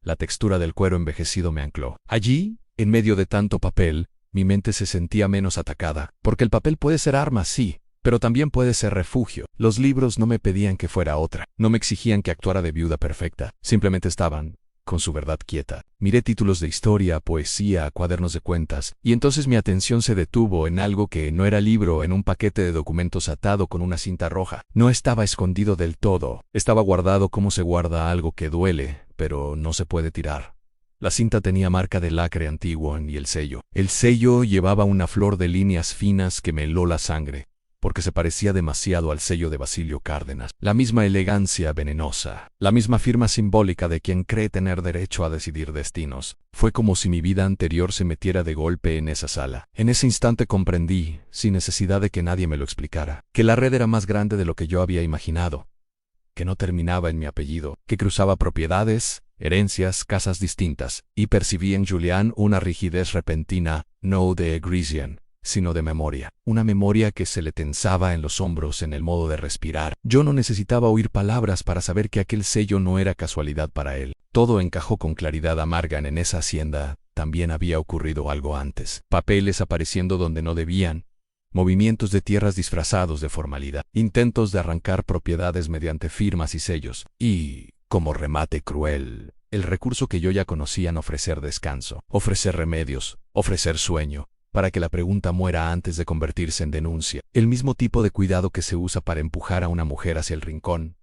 La textura del cuero envejecido me ancló. Allí, en medio de tanto papel, mi mente se sentía menos atacada, porque el papel puede ser arma, sí, pero también puede ser refugio. Los libros no me pedían que fuera otra, no me exigían que actuara de viuda perfecta, simplemente estaban con su verdad quieta. Miré títulos de historia, poesía, cuadernos de cuentas, y entonces mi atención se detuvo en algo que no era libro, en un paquete de documentos atado con una cinta roja. No estaba escondido del todo, estaba guardado como se guarda algo que duele, pero no se puede tirar. La cinta tenía marca de lacre antiguo y el sello. El sello llevaba una flor de líneas finas que me heló la sangre, porque se parecía demasiado al sello de Basilio Cárdenas. La misma elegancia venenosa, la misma firma simbólica de quien cree tener derecho a decidir destinos. Fue como si mi vida anterior se metiera de golpe en esa sala. En ese instante comprendí, sin necesidad de que nadie me lo explicara, que la red era más grande de lo que yo había imaginado, que no terminaba en mi apellido, que cruzaba propiedades, herencias, casas distintas, y percibí en Julián una rigidez repentina, no de Grisian, sino de memoria. Una memoria que se le tensaba en los hombros en el modo de respirar. Yo no necesitaba oír palabras para saber que aquel sello no era casualidad para él. Todo encajó con claridad amarga. En esa hacienda también había ocurrido algo antes. Papeles apareciendo donde no debían. Movimientos de tierras disfrazados de formalidad. Intentos de arrancar propiedades mediante firmas y sellos. Y, como remate cruel, el recurso que yo ya conocía en ofrecer descanso, ofrecer remedios, ofrecer sueño, para que la pregunta muera antes de convertirse en denuncia. El mismo tipo de cuidado que se usa para empujar a una mujer hacia el rincón,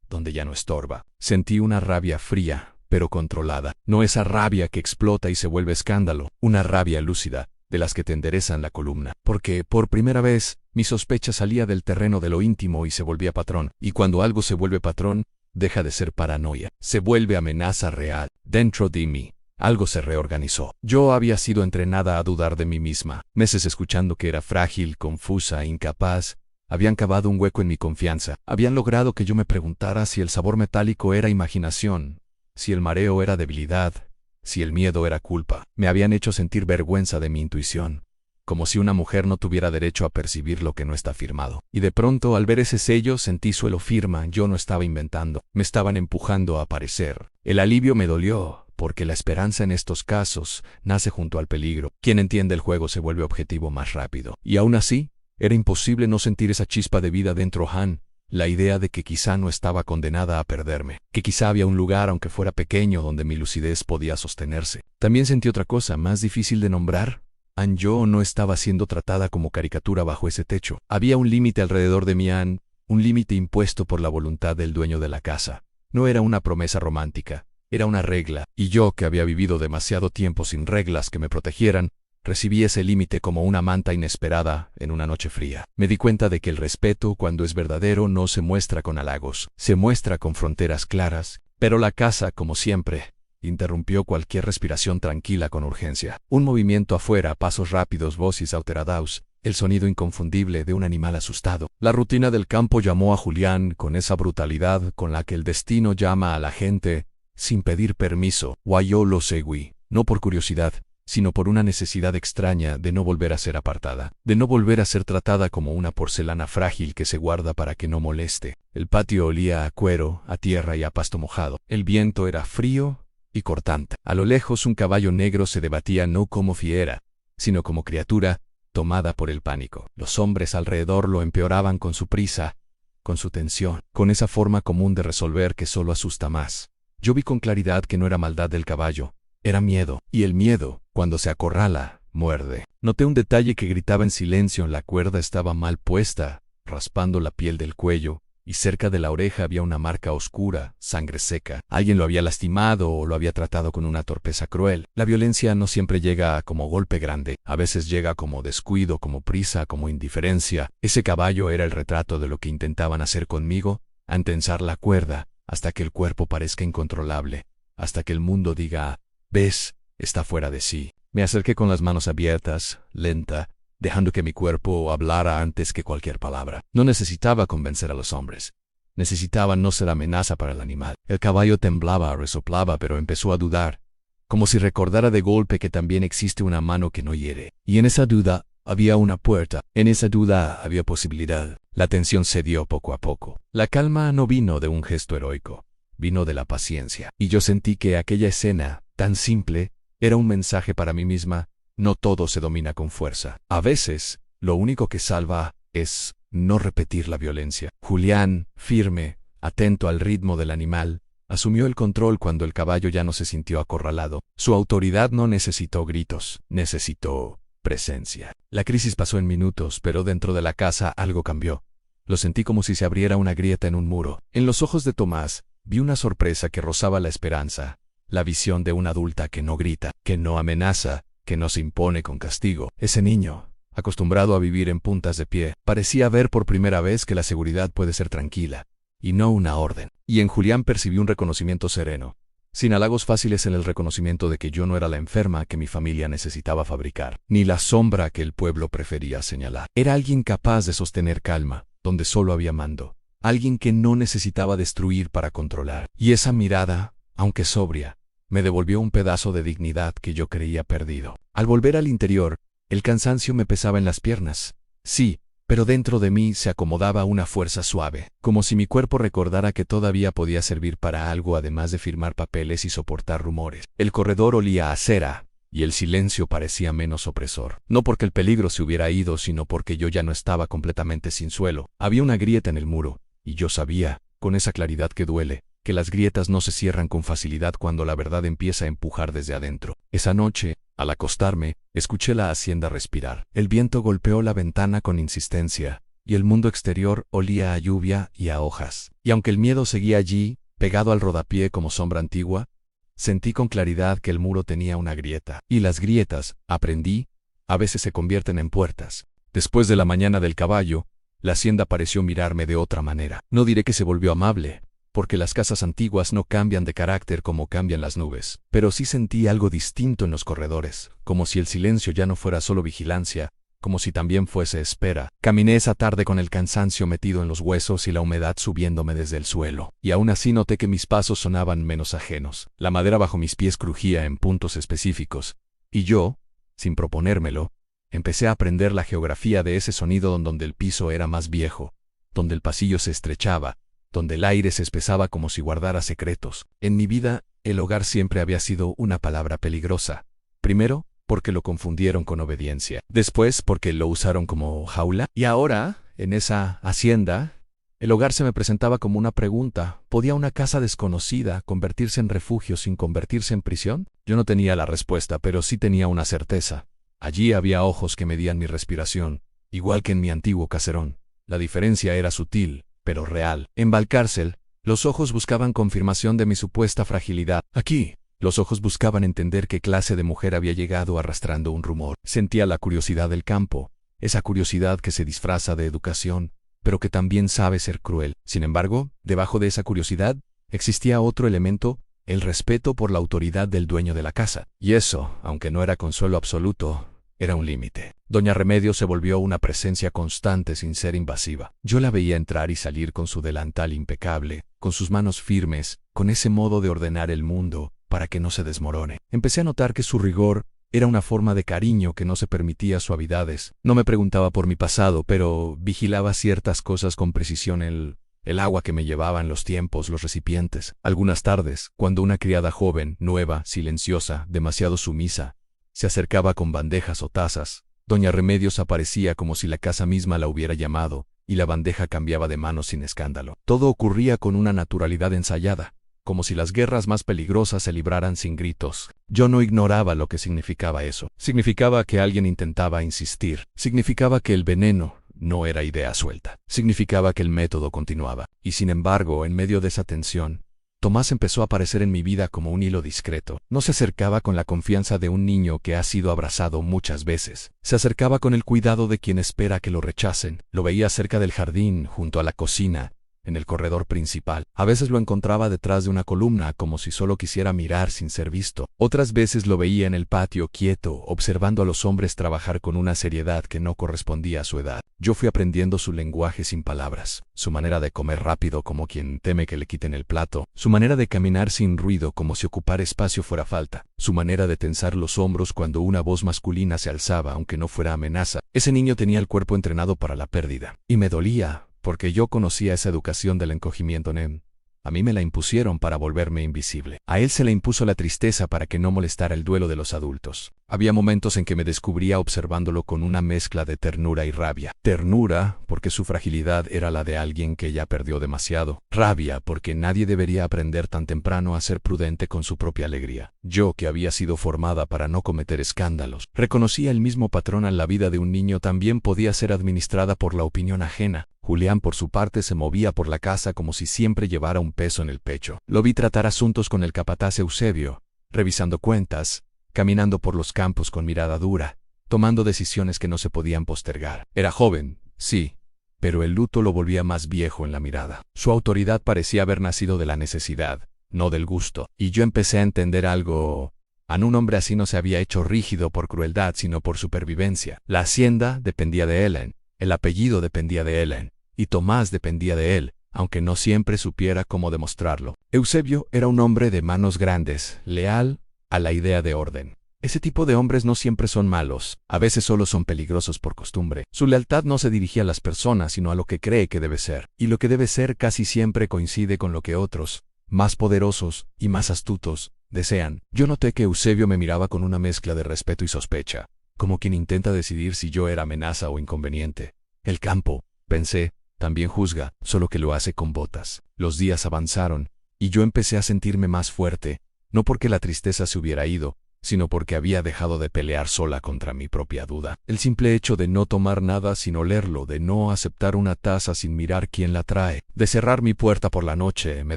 donde ya no estorba. Sentí una rabia fría, pero controlada. No esa rabia que explota y se vuelve escándalo, una rabia lúcida, de las que te enderezan la columna. Porque, por primera vez, mi sospecha salía del terreno de lo íntimo y se volvía patrón. Y cuando algo se vuelve patrón, deja de ser paranoia. Se vuelve amenaza real. Dentro de mí, algo se reorganizó. Yo había sido entrenada a dudar de mí misma. Meses escuchando que era frágil, confusa, incapaz, habían cavado un hueco en mi confianza. Habían logrado que yo me preguntara si el sabor metálico era imaginación, si el mareo era debilidad, si el miedo era culpa. Me habían hecho sentir vergüenza de mi intuición, como si una mujer no tuviera derecho a percibir lo que no está firmado. Y de pronto, al ver ese sello, sentí suelo firma. Yo no estaba inventando, me estaban empujando a aparecer. El alivio me dolió, porque la esperanza en estos casos nace junto al peligro. Quien entiende el juego se vuelve objetivo más rápido. Y aún así, era imposible no sentir esa chispa de vida dentro Han, La idea de que quizá no estaba condenada a perderme, que quizá había un lugar, aunque fuera pequeño, donde mi lucidez podía sostenerse. También sentí otra cosa, más difícil de nombrar. Ann-Jo no estaba siendo tratada como caricatura bajo ese techo. Había un límite alrededor de mi Ann, un límite impuesto por la voluntad del dueño de la casa. No era una promesa romántica, era una regla, y yo, que había vivido demasiado tiempo sin reglas que me protegieran, recibí ese límite como una manta inesperada en una noche fría. Me di cuenta de que el respeto, cuando es verdadero, no se muestra con halagos, se muestra con fronteras claras. Pero la casa, como siempre, interrumpió cualquier respiración tranquila con urgencia. Un movimiento afuera, pasos rápidos, voces alteradas, el sonido inconfundible de un animal asustado. La rutina del campo llamó a Julián con esa brutalidad con la que el destino llama a la gente sin pedir permiso. Yo lo seguí, no por curiosidad, sino por una necesidad extraña de no volver a ser apartada, de no volver a ser tratada como una porcelana frágil que se guarda para que no moleste. El patio olía a cuero, a tierra y a pasto mojado. El viento era frío y cortante. A lo lejos un caballo negro se debatía no como fiera, sino como criatura tomada por el pánico. Los hombres alrededor lo empeoraban con su prisa, con su tensión, con esa forma común de resolver que solo asusta más. Yo vi con claridad que no era maldad del caballo, era miedo, y el miedo, cuando se acorrala, muerde. Noté un detalle que gritaba en silencio: la cuerda estaba mal puesta, raspando la piel del cuello, y cerca de la oreja había una marca oscura, sangre seca. Alguien lo había lastimado o lo había tratado con una torpeza cruel. La violencia no siempre llega como golpe grande, a veces llega como descuido, como prisa, como indiferencia. Ese caballo era el retrato de lo que intentaban hacer conmigo, tensar la cuerda, hasta que el cuerpo parezca incontrolable, hasta que el mundo diga: «¿Ves? Está fuera de sí». Me acerqué con las manos abiertas, lenta, dejando que mi cuerpo hablara antes que cualquier palabra. No necesitaba convencer a los hombres. Necesitaba no ser amenaza para el animal. El caballo temblaba, resoplaba, pero empezó a dudar, como si recordara de golpe que también existe una mano que no hiere. Y en esa duda había una puerta. En esa duda había posibilidad. La tensión cedió poco a poco. La calma no vino de un gesto heroico, vino de la paciencia. Y yo sentí que aquella escena, tan simple, era un mensaje para mí misma: no todo se domina con fuerza. A veces, lo único que salva es no repetir la violencia. Julián, firme, atento al ritmo del animal, asumió el control cuando el caballo ya no se sintió acorralado. Su autoridad no necesitó gritos, necesitó presencia. La crisis pasó en minutos, pero dentro de la casa algo cambió. Lo sentí como si se abriera una grieta en un muro. En los ojos de Tomás vi una sorpresa que rozaba la esperanza, la visión de una adulta que no grita, que no amenaza, que no se impone con castigo. Ese niño, acostumbrado a vivir en puntas de pie, parecía ver por primera vez que la seguridad puede ser tranquila, y no una orden. Y en Julián percibí un reconocimiento sereno, sin halagos fáciles, en el reconocimiento de que yo no era la enferma que mi familia necesitaba fabricar, ni la sombra que el pueblo prefería señalar. Era alguien capaz de sostener calma, donde solo había mando, alguien que no necesitaba destruir para controlar. Y esa mirada, aunque sobria, me devolvió un pedazo de dignidad que yo creía perdido. Al volver al interior, el cansancio me pesaba en las piernas. Sí, pero dentro de mí se acomodaba una fuerza suave, como si mi cuerpo recordara que todavía podía servir para algo además de firmar papeles y soportar rumores. El corredor olía a cera, y el silencio parecía menos opresor. No porque el peligro se hubiera ido, sino porque yo ya no estaba completamente sin suelo. Había una grieta en el muro, y yo sabía, con esa claridad que duele, que las grietas no se cierran con facilidad cuando la verdad empieza a empujar desde adentro. Esa noche, al acostarme, escuché la hacienda respirar. El viento golpeó la ventana con insistencia, y el mundo exterior olía a lluvia y a hojas. Y aunque el miedo seguía allí, pegado al rodapié como sombra antigua, sentí con claridad que el muro tenía una grieta. Y las grietas, aprendí, a veces se convierten en puertas. Después de la mañana del caballo, la hacienda pareció mirarme de otra manera. No diré que se volvió amable, porque las casas antiguas no cambian de carácter como cambian las nubes. Pero sí sentí algo distinto en los corredores, como si el silencio ya no fuera solo vigilancia, como si también fuese espera. Caminé esa tarde con el cansancio metido en los huesos y la humedad subiéndome desde el suelo, y aún así noté que mis pasos sonaban menos ajenos. La madera bajo mis pies crujía en puntos específicos, y yo, sin proponérmelo, empecé a aprender la geografía de ese sonido donde el piso era más viejo, donde el pasillo se estrechaba, donde el aire se espesaba como si guardara secretos. En mi vida, el hogar siempre había sido una palabra peligrosa. Primero, porque lo confundieron con obediencia. Después, porque lo usaron como jaula. Y ahora, en esa hacienda, El hogar se me presentaba como una pregunta. ¿Podía una casa desconocida convertirse en refugio sin convertirse en prisión? Yo no tenía la respuesta, pero sí tenía una certeza. Allí había ojos que medían mi respiración, igual que en mi antiguo caserón. La diferencia era sutil, pero real. En Valcárcel, los ojos buscaban confirmación de mi supuesta fragilidad. Aquí, los ojos buscaban entender qué clase de mujer había llegado arrastrando un rumor. Sentía la curiosidad del campo, esa curiosidad que se disfraza de educación, pero que también sabe ser cruel. Sin embargo, debajo de esa curiosidad, existía otro elemento, el respeto por la autoridad del dueño de la casa. Y eso, aunque no era consuelo absoluto, era un límite. Doña Remedios se volvió una presencia constante sin ser invasiva. Yo la veía entrar y salir con su delantal impecable, con sus manos firmes, con ese modo de ordenar el mundo para que no se desmorone. Empecé a notar que su rigor era una forma de cariño que no se permitía suavidades. No me preguntaba por mi pasado, pero vigilaba ciertas cosas con precisión, el agua que me llevaban, los tiempos, los recipientes. Algunas tardes, cuando una criada joven, nueva, silenciosa, demasiado sumisa, se acercaba con bandejas o tazas, doña Remedios aparecía como si la casa misma la hubiera llamado, y la bandeja cambiaba de manos sin escándalo. Todo ocurría con una naturalidad ensayada, como si las guerras más peligrosas se libraran sin gritos. Yo no ignoraba lo que significaba eso. Significaba que alguien intentaba insistir. Significaba que el veneno no era idea suelta. Significaba que el método continuaba. Y sin embargo, en medio de esa tensión, Tomás empezó a aparecer en mi vida como un hilo discreto. No se acercaba con la confianza de un niño que ha sido abrazado muchas veces. Se acercaba con el cuidado de quien espera que lo rechacen. Lo veía cerca del jardín, junto a la cocina, en el corredor principal. A veces lo encontraba detrás de una columna, como si solo quisiera mirar sin ser visto. Otras veces lo veía en el patio, quieto, observando a los hombres trabajar con una seriedad que no correspondía a su edad. Yo fui aprendiendo su lenguaje sin palabras, su manera de comer rápido como quien teme que le quiten el plato, su manera de caminar sin ruido como si ocupar espacio fuera falta, su manera de tensar los hombros cuando una voz masculina se alzaba aunque no fuera amenaza. Ese niño tenía el cuerpo entrenado para la pérdida. Y me dolía, porque yo conocía esa educación del encogimiento NEM. A mí me la impusieron para volverme invisible. A él se le impuso la tristeza para que no molestara el duelo de los adultos. Había momentos en que me descubría observándolo con una mezcla de ternura y rabia. Ternura, porque su fragilidad era la de alguien que ya perdió demasiado. Rabia, porque nadie debería aprender tan temprano a ser prudente con su propia alegría. Yo, que había sido formada para no cometer escándalos, reconocía el mismo patrón en la vida de un niño también podía ser administrada por la opinión ajena. Julián, por su parte, se movía por la casa como si siempre llevara un peso en el pecho. Lo vi tratar asuntos con el capataz Eusebio, revisando cuentas, caminando por los campos con mirada dura, tomando decisiones que no se podían postergar. Era joven, sí, pero el luto lo volvía más viejo en la mirada. Su autoridad parecía haber nacido de la necesidad, no del gusto. Y yo empecé a entender algo. A un hombre así no se había hecho rígido por crueldad, sino por supervivencia. La hacienda dependía de Helen, el apellido dependía de Helen, y Tomás dependía de él, aunque no siempre supiera cómo demostrarlo. Eusebio era un hombre de manos grandes, leal a la idea de orden. Ese tipo de hombres no siempre son malos, a veces solo son peligrosos por costumbre. Su lealtad no se dirigía a las personas, sino a lo que cree que debe ser. Y lo que debe ser casi siempre coincide con lo que otros, más poderosos y más astutos, desean. Yo noté que Eusebio me miraba con una mezcla de respeto y sospecha, como quien intenta decidir si yo era amenaza o inconveniente. El campo, pensé, también juzga, solo que lo hace con botas. Los días avanzaron, y yo empecé a sentirme más fuerte, no porque la tristeza se hubiera ido, sino porque había dejado de pelear sola contra mi propia duda. El simple hecho de no tomar nada sin olerlo, de no aceptar una taza sin mirar quién la trae, de cerrar mi puerta por la noche, me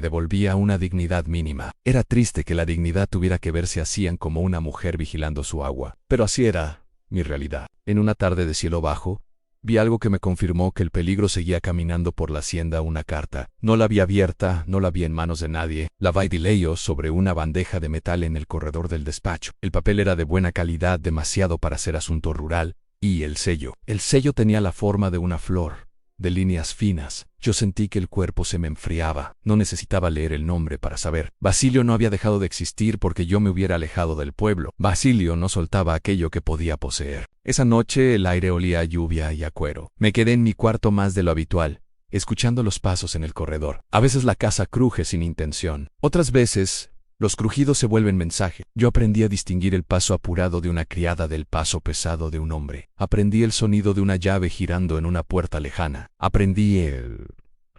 devolvía una dignidad mínima. Era triste que la dignidad tuviera que verse así como una mujer vigilando su agua, pero así era mi realidad. En una tarde de cielo bajo, vi algo que me confirmó que el peligro seguía caminando por la hacienda. Una carta. No la vi abierta, no la vi en manos de nadie. La vi y leyó sobre una bandeja de metal en el corredor del despacho. El papel era de buena calidad, demasiado para ser asunto rural, y el sello. El sello tenía la forma de una flor, de líneas finas. Yo sentí que el cuerpo se me enfriaba. No necesitaba leer el nombre para saber. Basilio no había dejado de existir porque yo me hubiera alejado del pueblo. Basilio no soltaba aquello que podía poseer. Esa noche el aire olía a lluvia y a cuero. Me quedé en mi cuarto más de lo habitual, escuchando los pasos en el corredor. A veces la casa cruje sin intención. Otras veces los crujidos se vuelven mensaje. Yo aprendí a distinguir el paso apurado de una criada del paso pesado de un hombre. Aprendí el sonido de una llave girando en una puerta lejana. Aprendí el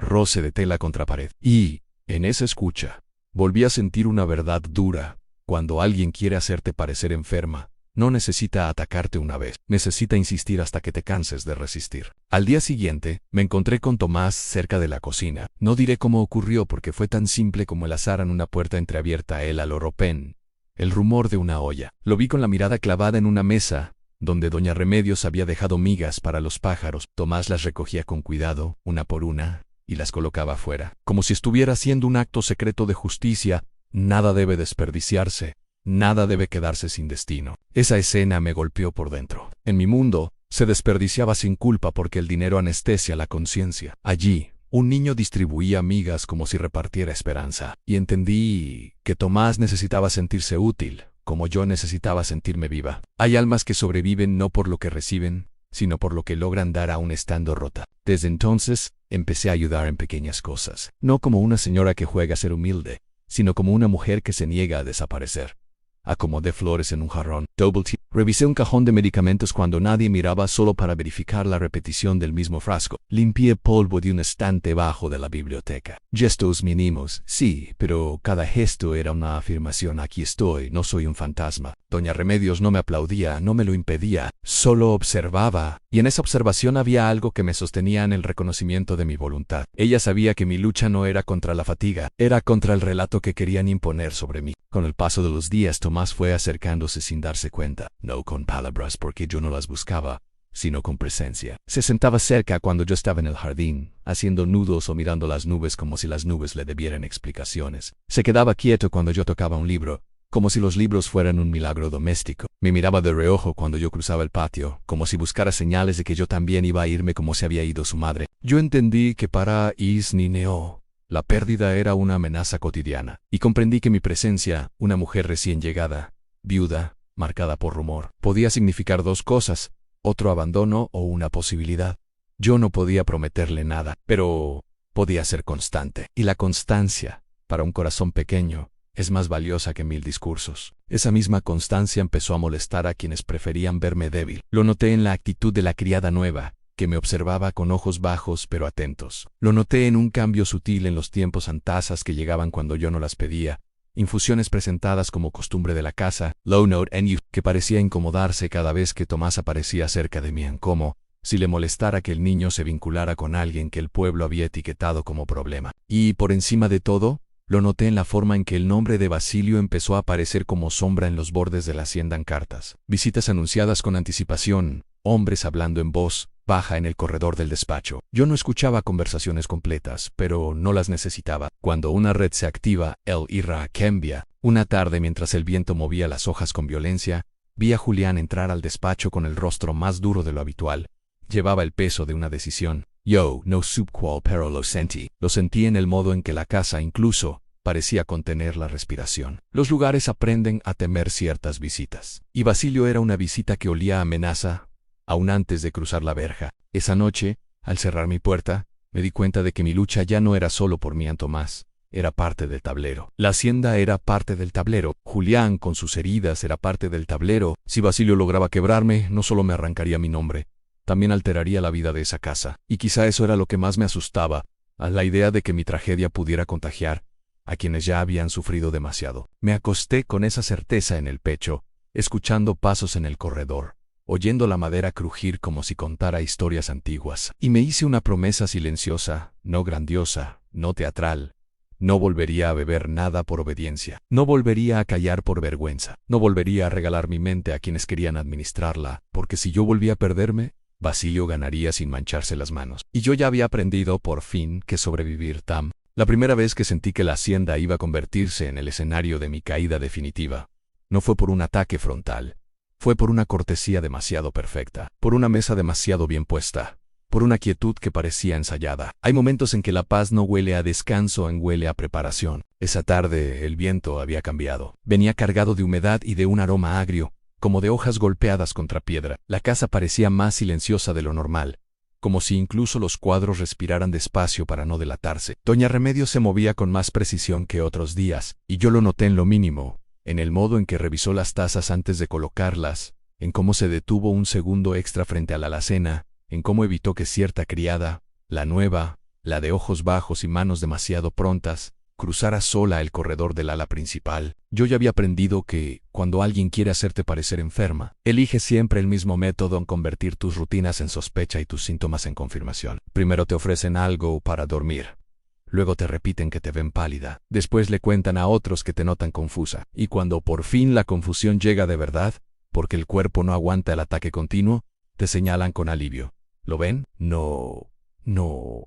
roce de tela contra pared. Y, en esa escucha, volví a sentir una verdad dura. Cuando alguien quiere hacerte parecer enferma, no necesita atacarte una vez, necesita insistir hasta que te canses de resistir. Al día siguiente, me encontré con Tomás cerca de la cocina. No diré cómo ocurrió porque fue tan simple como el azar en una puerta entreabierta él al oropén. El rumor de una olla. Lo vi con la mirada clavada en una mesa, donde doña Remedios había dejado migas para los pájaros. Tomás las recogía con cuidado, una por una, y las colocaba afuera, como si estuviera haciendo un acto secreto de justicia. Nada debe desperdiciarse. Nada debe quedarse sin destino. Esa escena me golpeó por dentro. En mi mundo, se desperdiciaba sin culpa porque el dinero anestesia la conciencia. Allí, un niño distribuía migas como si repartiera esperanza. Y entendí que Tomás necesitaba sentirse útil, como yo necesitaba sentirme viva. Hay almas que sobreviven no por lo que reciben, sino por lo que logran dar aún estando rota. Desde entonces, empecé a ayudar en pequeñas cosas. No como una señora que juega a ser humilde, sino como una mujer que se niega a desaparecer. Acomodé flores en un jarrón. Double T. Revisé un cajón de medicamentos cuando nadie miraba solo para verificar la repetición del mismo frasco. Limpié polvo de un estante bajo de la biblioteca. Gestos mínimos, sí, pero cada gesto era una afirmación. Aquí estoy, no soy un fantasma. Doña Remedios no me aplaudía, no me lo impedía, solo observaba. Y en esa observación había algo que me sostenía en el reconocimiento de mi voluntad. Ella sabía que mi lucha no era contra la fatiga, era contra el relato que querían imponer sobre mí. Con el paso de los días, Tomás fue acercándose sin darse cuenta, no con palabras porque yo no las buscaba, sino con presencia. Se sentaba cerca cuando yo estaba en el jardín, haciendo nudos o mirando las nubes como si las nubes le debieran explicaciones. Se quedaba quieto cuando yo tocaba un libro, como si los libros fueran un milagro doméstico. Me miraba de reojo cuando yo cruzaba el patio, como si buscara señales de que yo también iba a irme como se había ido su madre. Yo entendí que para Isnineo, la pérdida era una amenaza cotidiana, y comprendí que mi presencia, una mujer recién llegada, viuda, marcada por rumor, podía significar dos cosas, otro abandono o una posibilidad. Yo no podía prometerle nada, pero podía ser constante. Y la constancia, para un corazón pequeño, es más valiosa que 1000 discursos. Esa misma constancia empezó a molestar a quienes preferían verme débil. Lo noté en la actitud de la criada nueva, que me observaba con ojos bajos pero atentos. Lo noté en un cambio sutil en los tiempos antazas que llegaban cuando yo no las pedía, infusiones presentadas como costumbre de la casa, low note and you, que parecía incomodarse cada vez que Tomás aparecía cerca de mí, como si le molestara que el niño se vinculara con alguien que el pueblo había etiquetado como problema. Y, por encima de todo, lo noté en la forma en que el nombre de Basilio empezó a aparecer como sombra en los bordes de la hacienda en cartas. Visitas anunciadas con anticipación, hombres hablando en voz baja en el corredor del despacho. Yo no escuchaba conversaciones completas, pero no las necesitaba. Cuando una red se activa, el IRA cambia. Una tarde, mientras el viento movía las hojas con violencia, vi a Julián entrar al despacho con el rostro más duro de lo habitual. Llevaba el peso de una decisión. Yo no supe cuál, pero lo sentí. Lo sentí en el modo en que la casa incluso parecía contener la respiración. Los lugares aprenden a temer ciertas visitas. Y Basilio era una visita que olía a amenaza, aún antes de cruzar la verja. Esa noche, al cerrar mi puerta, me di cuenta de que mi lucha ya no era solo por mi Tomás, era parte del tablero. La hacienda era parte del tablero. Julián, con sus heridas, era parte del tablero. Si Basilio lograba quebrarme, no solo me arrancaría mi nombre, también alteraría la vida de esa casa. Y quizá eso era lo que más me asustaba, a la idea de que mi tragedia pudiera contagiar a quienes ya habían sufrido demasiado. Me acosté con esa certeza en el pecho, escuchando pasos en el corredor, oyendo la madera crujir como si contara historias antiguas. Y me hice una promesa silenciosa, no grandiosa, no teatral. No volvería a beber nada por obediencia. No volvería a callar por vergüenza. No volvería a regalar mi mente a quienes querían administrarla, porque si yo volvía a perderme, Basilio ganaría sin mancharse las manos. Y yo ya había aprendido, por fin, que sobrevivir Tam. La primera vez que sentí que la hacienda iba a convertirse en el escenario de mi caída definitiva, no fue por un ataque frontal. Fue por una cortesía demasiado perfecta, por una mesa demasiado bien puesta, por una quietud que parecía ensayada. Hay momentos en que la paz no huele a descanso, huele a preparación. Esa tarde el viento había cambiado. Venía cargado de humedad y de un aroma agrio, como de hojas golpeadas contra piedra. La casa parecía más silenciosa de lo normal, como si incluso los cuadros respiraran despacio para no delatarse. Doña Remedios se movía con más precisión que otros días, y yo lo noté en lo mínimo, en el modo en que revisó las tazas antes de colocarlas, en cómo se detuvo un segundo extra frente a la alacena, en cómo evitó que cierta criada, la nueva, la de ojos bajos y manos demasiado prontas, cruzara sola el corredor del ala principal. Yo ya había aprendido que, cuando alguien quiere hacerte parecer enferma, elige siempre el mismo método en convertir tus rutinas en sospecha y tus síntomas en confirmación. Primero te ofrecen algo para dormir. Luego te repiten que te ven pálida. Después le cuentan a otros que te notan confusa. Y cuando por fin la confusión llega de verdad, porque el cuerpo no aguanta el ataque continuo, te señalan con alivio. ¿Lo ven? No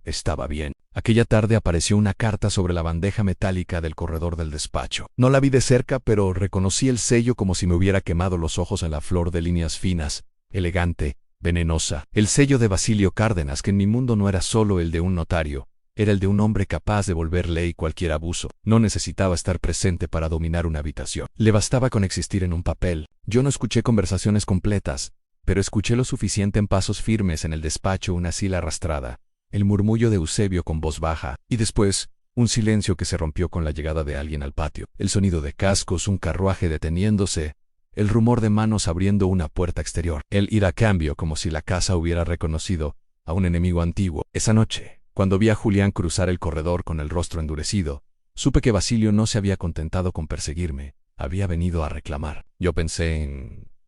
estaba bien. Aquella tarde apareció una carta sobre la bandeja metálica del corredor del despacho. No la vi de cerca, pero reconocí el sello como si me hubiera quemado los ojos en la flor de líneas finas, elegante, venenosa. El sello de Basilio Cárdenas, que en mi mundo no era solo el de un notario, era el de un hombre capaz de volver ley cualquier abuso. No necesitaba estar presente para dominar una habitación. Le bastaba con existir en un papel. Yo no escuché conversaciones completas, pero escuché lo suficiente en pasos firmes en el despacho, una silla arrastrada, el murmullo de Eusebio con voz baja, y después, un silencio que se rompió con la llegada de alguien al patio. El sonido de cascos, un carruaje deteniéndose, el rumor de manos abriendo una puerta exterior. El ir a cambio, como si la casa hubiera reconocido a un enemigo antiguo. Esa noche, cuando vi a Julián cruzar el corredor con el rostro endurecido, supe que Basilio no se había contentado con perseguirme, había venido a reclamar. Yo pensé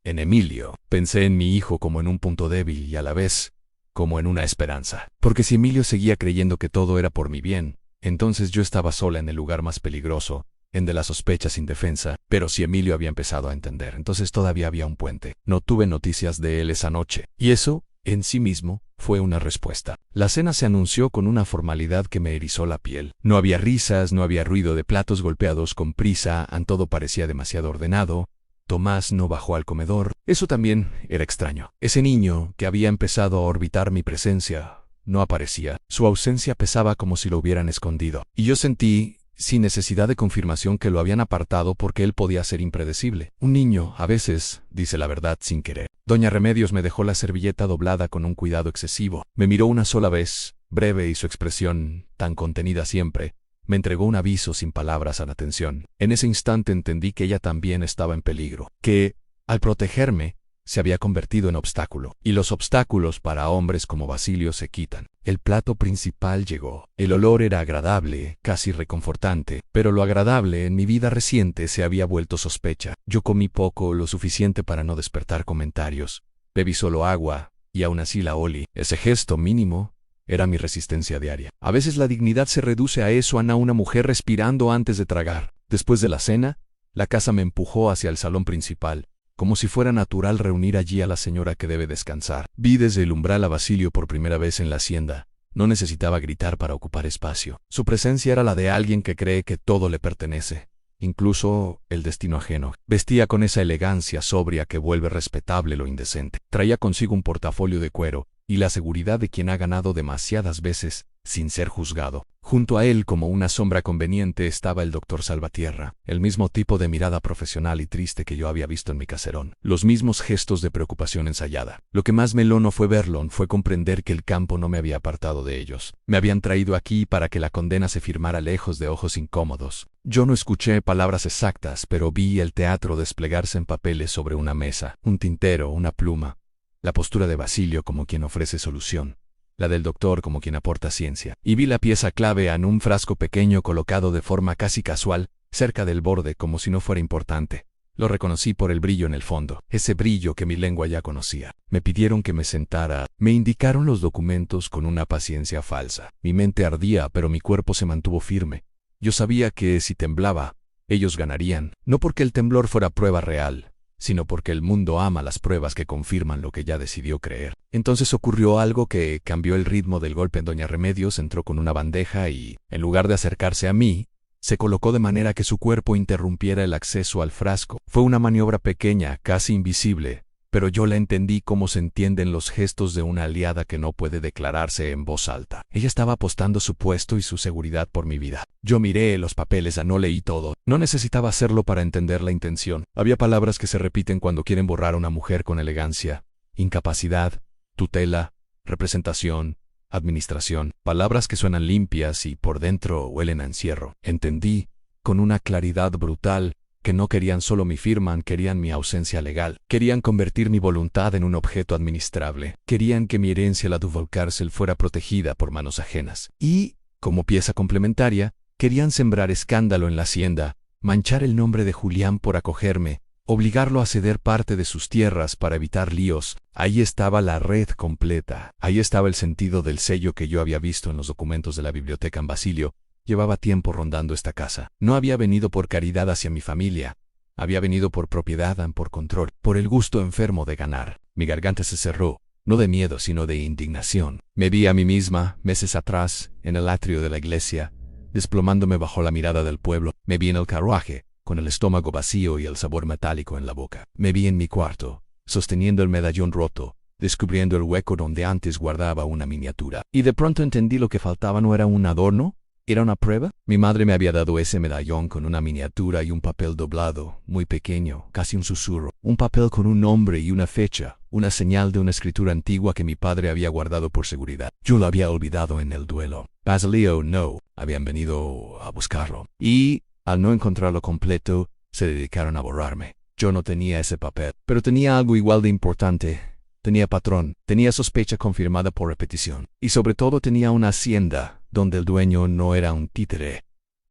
en Emilio, pensé en mi hijo como en un punto débil y a la vez como en una esperanza. Porque si Emilio seguía creyendo que todo era por mi bien, entonces yo estaba sola en el lugar más peligroso, en de la sospecha sin defensa. Pero si Emilio había empezado a entender, entonces todavía había un puente. No tuve noticias de él esa noche, y eso, en sí mismo, fue una respuesta. La cena se anunció con una formalidad que me erizó la piel. No había risas, no había ruido de platos golpeados con prisa, todo parecía demasiado ordenado. Tomás no bajó al comedor. Eso también era extraño. Ese niño, que había empezado a orbitar mi presencia, no aparecía. Su ausencia pesaba como si lo hubieran escondido. Y yo sentí, sin necesidad de confirmación, que lo habían apartado porque él podía ser impredecible. Un niño, a veces, dice la verdad sin querer. Doña Remedios me dejó la servilleta doblada con un cuidado excesivo. Me miró una sola vez, breve, y su expresión, tan contenida siempre, me entregó un aviso sin palabras a la atención. En ese instante entendí que ella también estaba en peligro, que, al protegerme, se había convertido en obstáculo. Y los obstáculos para hombres como Basilio se quitan. El plato principal llegó. El olor era agradable, casi reconfortante, pero lo agradable en mi vida reciente se había vuelto sospecha. Yo comí poco, lo suficiente para no despertar comentarios. Bebí solo agua, y aún así la olí. Ese gesto mínimo era mi resistencia diaria. A veces la dignidad se reduce a eso, Ana, una mujer respirando antes de tragar. Después de la cena, la casa me empujó hacia el salón principal, como si fuera natural reunir allí a la señora que debe descansar. Vi desde el umbral a Basilio por primera vez en la hacienda. No necesitaba gritar para ocupar espacio. Su presencia era la de alguien que cree que todo le pertenece, incluso el destino ajeno. Vestía con esa elegancia sobria que vuelve respetable lo indecente. Traía consigo un portafolio de cuero, y la seguridad de quien ha ganado demasiadas veces sin ser juzgado. Junto a él, como una sombra conveniente, estaba el doctor Salvatierra, el mismo tipo de mirada profesional y triste que yo había visto en mi caserón, los mismos gestos de preocupación ensayada. Lo que más me heló no fue verlo, fue comprender que el campo no me había apartado de ellos. Me habían traído aquí para que la condena se firmara lejos de ojos incómodos. Yo no escuché palabras exactas, pero vi el teatro desplegarse en papeles sobre una mesa, un tintero, una pluma. La postura de Basilio como quien ofrece solución, la del doctor como quien aporta ciencia. Y vi la pieza clave en un frasco pequeño colocado de forma casi casual, cerca del borde, como si no fuera importante. Lo reconocí por el brillo en el fondo, ese brillo que mi lengua ya conocía. Me pidieron que me sentara, me indicaron los documentos con una paciencia falsa. Mi mente ardía, pero mi cuerpo se mantuvo firme. Yo sabía que si temblaba, ellos ganarían, no porque el temblor fuera prueba real, sino porque el mundo ama las pruebas que confirman lo que ya decidió creer. Entonces ocurrió algo que cambió el ritmo del golpe. Doña Remedios entró con una bandeja y, en lugar de acercarse a mí, se colocó de manera que su cuerpo interrumpiera el acceso al frasco. Fue una maniobra pequeña, casi invisible, pero yo la entendí como se entienden los gestos de una aliada que no puede declararse en voz alta. Ella estaba apostando su puesto y su seguridad por mi vida. Yo miré los papeles, no leí todo. No necesitaba hacerlo para entender la intención. Había palabras que se repiten cuando quieren borrar a una mujer con elegancia: incapacidad, tutela, representación, administración. Palabras que suenan limpias y por dentro huelen a encierro. Entendí, con una claridad brutal, que no querían solo mi firma, querían mi ausencia legal. Querían convertir mi voluntad en un objeto administrable. Querían que mi herencia, la Duval-Cárcel, fuera protegida por manos ajenas. Y, como pieza complementaria, querían sembrar escándalo en la hacienda, manchar el nombre de Julián por acogerme, obligarlo a ceder parte de sus tierras para evitar líos. Ahí estaba la red completa. Ahí estaba el sentido del sello que yo había visto en los documentos de la biblioteca en Basilio. Llevaba tiempo rondando esta casa. No había venido por caridad hacia mi familia. Había venido por propiedad, por control, por el gusto enfermo de ganar. Mi garganta se cerró, no de miedo, sino de indignación. Me vi a mí misma, meses atrás, en el atrio de la iglesia, desplomándome bajo la mirada del pueblo. Me vi en el carruaje, con el estómago vacío y el sabor metálico en la boca. Me vi en mi cuarto, sosteniendo el medallón roto, descubriendo el hueco donde antes guardaba una miniatura. Y de pronto entendí lo que faltaba no era un adorno, era una prueba. Mi madre me había dado ese medallón con una miniatura y un papel doblado, muy pequeño, casi un susurro. Un papel con un nombre y una fecha, una señal de una escritura antigua que mi padre había guardado por seguridad. Yo lo había olvidado en el duelo. Basilio no, habían venido a buscarlo. Y, al no encontrarlo completo, se dedicaron a borrarme. Yo no tenía ese papel, pero tenía algo igual de importante. Tenía patrón, tenía sospecha confirmada por repetición. Y sobre todo tenía una hacienda, donde el dueño no era un títere.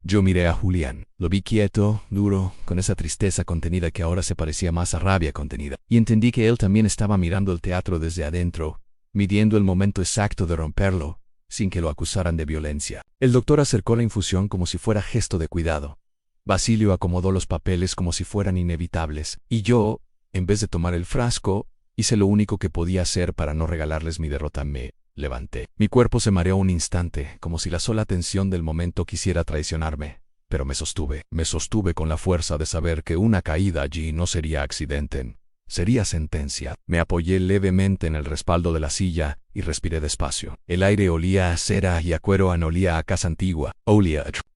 Yo miré a Julián. Lo vi quieto, duro, con esa tristeza contenida que ahora se parecía más a rabia contenida. Y entendí que él también estaba mirando el teatro desde adentro, midiendo el momento exacto de romperlo, sin que lo acusaran de violencia. El doctor acercó la infusión como si fuera gesto de cuidado. Basilio acomodó los papeles como si fueran inevitables, y yo, en vez de tomar el frasco, hice lo único que podía hacer para no regalarles mi derrota. Me levanté. Mi cuerpo se mareó un instante, como si la sola tensión del momento quisiera traicionarme, pero me sostuve con la fuerza de saber que una caída allí no sería accidente, sería sentencia. Me apoyé levemente en el respaldo de la silla y respiré despacio. El aire olía a cera y a cuero, olía a casa antigua.